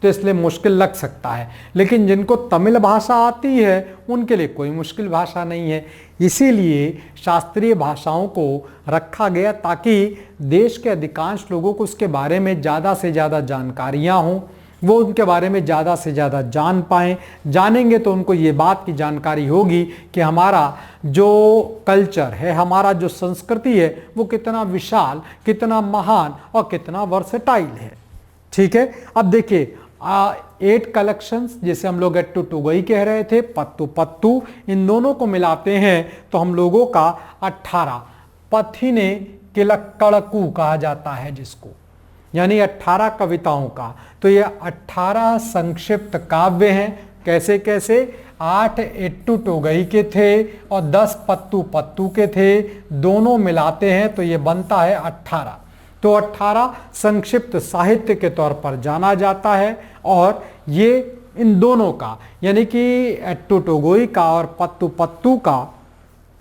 A: तो इसलिए मुश्किल लग सकता है। लेकिन जिनको तमिल भाषा आती है उनके लिए कोई मुश्किल भाषा नहीं है। इसीलिए शास्त्रीय भाषाओं को रखा गया ताकि देश के अधिकांश लोगों को उसके बारे में ज़्यादा से ज़्यादा जानकारियाँ हों, वो उनके बारे में ज़्यादा से ज़्यादा जान पाएँ। जानेंगे तो उनको ये बात की जानकारी होगी कि हमारा जो कल्चर है, हमारा जो संस्कृति है, वो कितना विशाल, कितना महान और कितना वर्सेटाइल है, ठीक है। अब देखिए 8 कलेक्शंस, जैसे हम लोग एट्टू टोगोई कह रहे थे, पत्तू पत्तू, इन दोनों को मिलाते हैं तो हम लोगों का 18 पथिने किलक्कड़कू कहा जाता है जिसको, यानी 18 कविताओं का। तो ये 18 संक्षिप्त काव्य हैं। कैसे कैसे? 8 एट्टू टोगोई के थे और 10 पत्तू पत्तू के थे, दोनों मिलाते हैं तो ये बनता है 18। तो 18 संक्षिप्त साहित्य के तौर पर जाना जाता है। और ये इन दोनों का, यानी कि एट्टू टोगोई का और पत्तू पत्तू का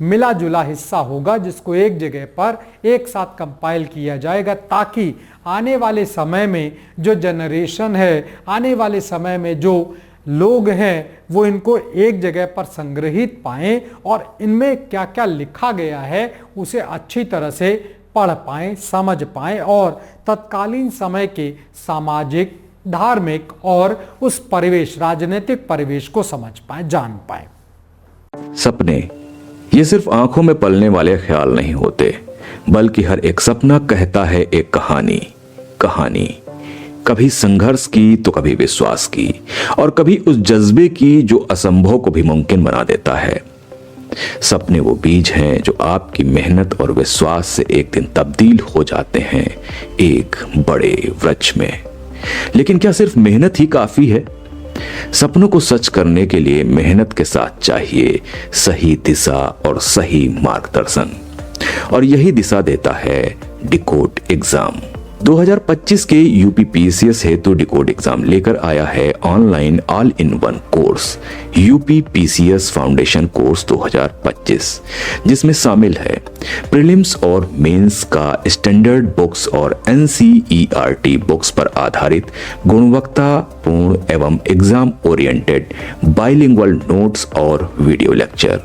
A: मिला जुला हिस्सा होगा, जिसको एक जगह पर एक साथ कंपाइल किया जाएगा, ताकि आने वाले समय में जो जनरेशन है, आने वाले समय में जो लोग हैं, वो इनको एक जगह पर संग्रहित पाएं और इनमें क्या क्या लिखा गया है उसे अच्छी तरह से पढ़ पाएं, समझ पाएं और तत्कालीन समय के सामाजिक, धार्मिक और उस परिवेश, राजनीतिक परिवेश को समझ पाएं, जान पाएं।
B: सपने ये सिर्फ आंखों में पलने वाले ख्याल नहीं होते, बल्कि हर एक सपना कहता है एक कहानी। कहानी कभी संघर्ष की तो कभी विश्वास की, और कभी उस जज्बे की जो असंभव को भी मुमकिन बना देता है। सपने वो बीज हैं जो आपकी मेहनत और विश्वास से एक दिन तब्दील हो जाते हैं एक बड़े वृक्ष में। लेकिन क्या सिर्फ मेहनत ही काफी है? सपनों को सच करने के लिए मेहनत के साथ चाहिए सही दिशा और सही मार्गदर्शन, और यही दिशा देता है डिकोड एग्जाम। 2025 के यूपीपीसीएस हेतु डिकोड एग्जाम लेकर आया है online all in one course UPPCS foundation course 2025, जिसमें शामिल है प्रीलिम्स और मेंस का स्टैंडर्ड बुक्स और एनसीईआरटी बुक्स पर आधारित गुणवत्तापूर्ण एवं एग्जाम ओरिएंटेड बाइलिंगुअल नोट्स और वीडियो लेक्चर,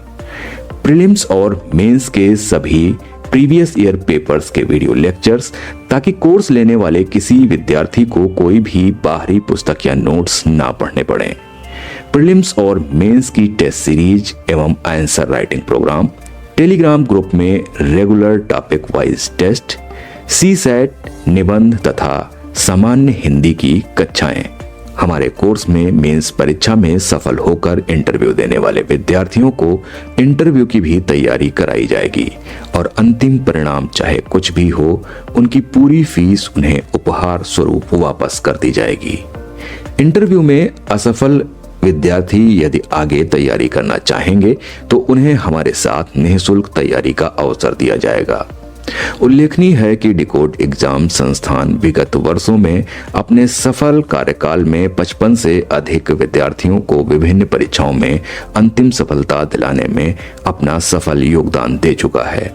B: प्रीलिम्स और मेंस के सभी प्रीवियस ईयर पेपर्स के वीडियो लेक्चर्स, ताकि कोर्स लेने वाले किसी विद्यार्थी को कोई भी बाहरी पुस्तक या नोट्स ना पढ़ने पड़े। प्रीलिम्स और मेंस की टेस्ट सीरीज एवं answer writing programme, Telegram group में regular topic wise test, CSAT, निबंध तथा सामान्य हिंदी की कक्षाएं। हमारे कोर्स में मेंस परीक्षा में सफल होकर इंटरव्यू देने वाले विद्यार्थियों को इंटरव्यू की भी तैयारी कराई जाएगी और अंतिम परिणाम चाहे कुछ भी हो, उनकी पूरी फीस उन्हें उपहार स्वरूप वापस कर दी जाएगी। इंटरव्यू में असफल विद्यार्थी यदि आगे तैयारी करना चाहेंगे तो उन्हें हमारे साथ निःशुल्क तैयारी का अवसर दिया जाएगा। उल्लेखनीय है कि डिकोड एग्जाम संस्थान विगत वर्षों में अपने सफल कार्यकाल में 55 से अधिक विद्यार्थियों को विभिन्न परीक्षाओं में अंतिम सफलता दिलाने में अपना सफल योगदान दे चुका है।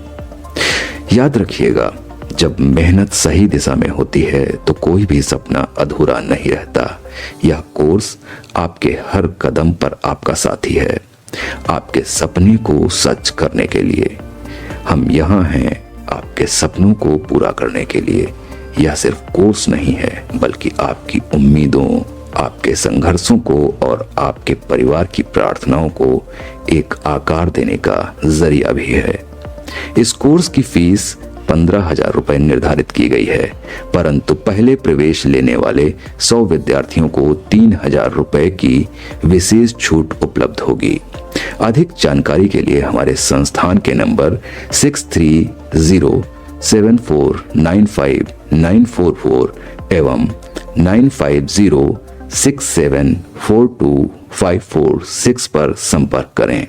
B: याद रखिएगा, जब मेहनत सही दिशा में होती है तो कोई भी सपना अधूरा नहीं रहता। यह कोर्स आपके हर कदम पर आपका साथी है, आपके सपने को सच करने के लिए। हम यहाँ हैं आपके सपनों को पूरा करने के लिए। यह सिर्फ कोर्स नहीं है, बल्कि आपकी उम्मीदों, आपके संघर्षों को और आपके परिवार की प्रार्थनाओं को एक आकार देने का जरिया भी है। इस कोर्स की फीस 15,000 रुपए निर्धारित की गई है, परंतु पहले प्रवेश लेने वाले 100 विद्यार्थियों को 3,000 रुपए की विशेष छूट उपलब्ध होगी। अधिक जानकारी के लिए हमारे संस्थान के नंबर 6307495944 एवं 9506742546 पर संपर्क करें।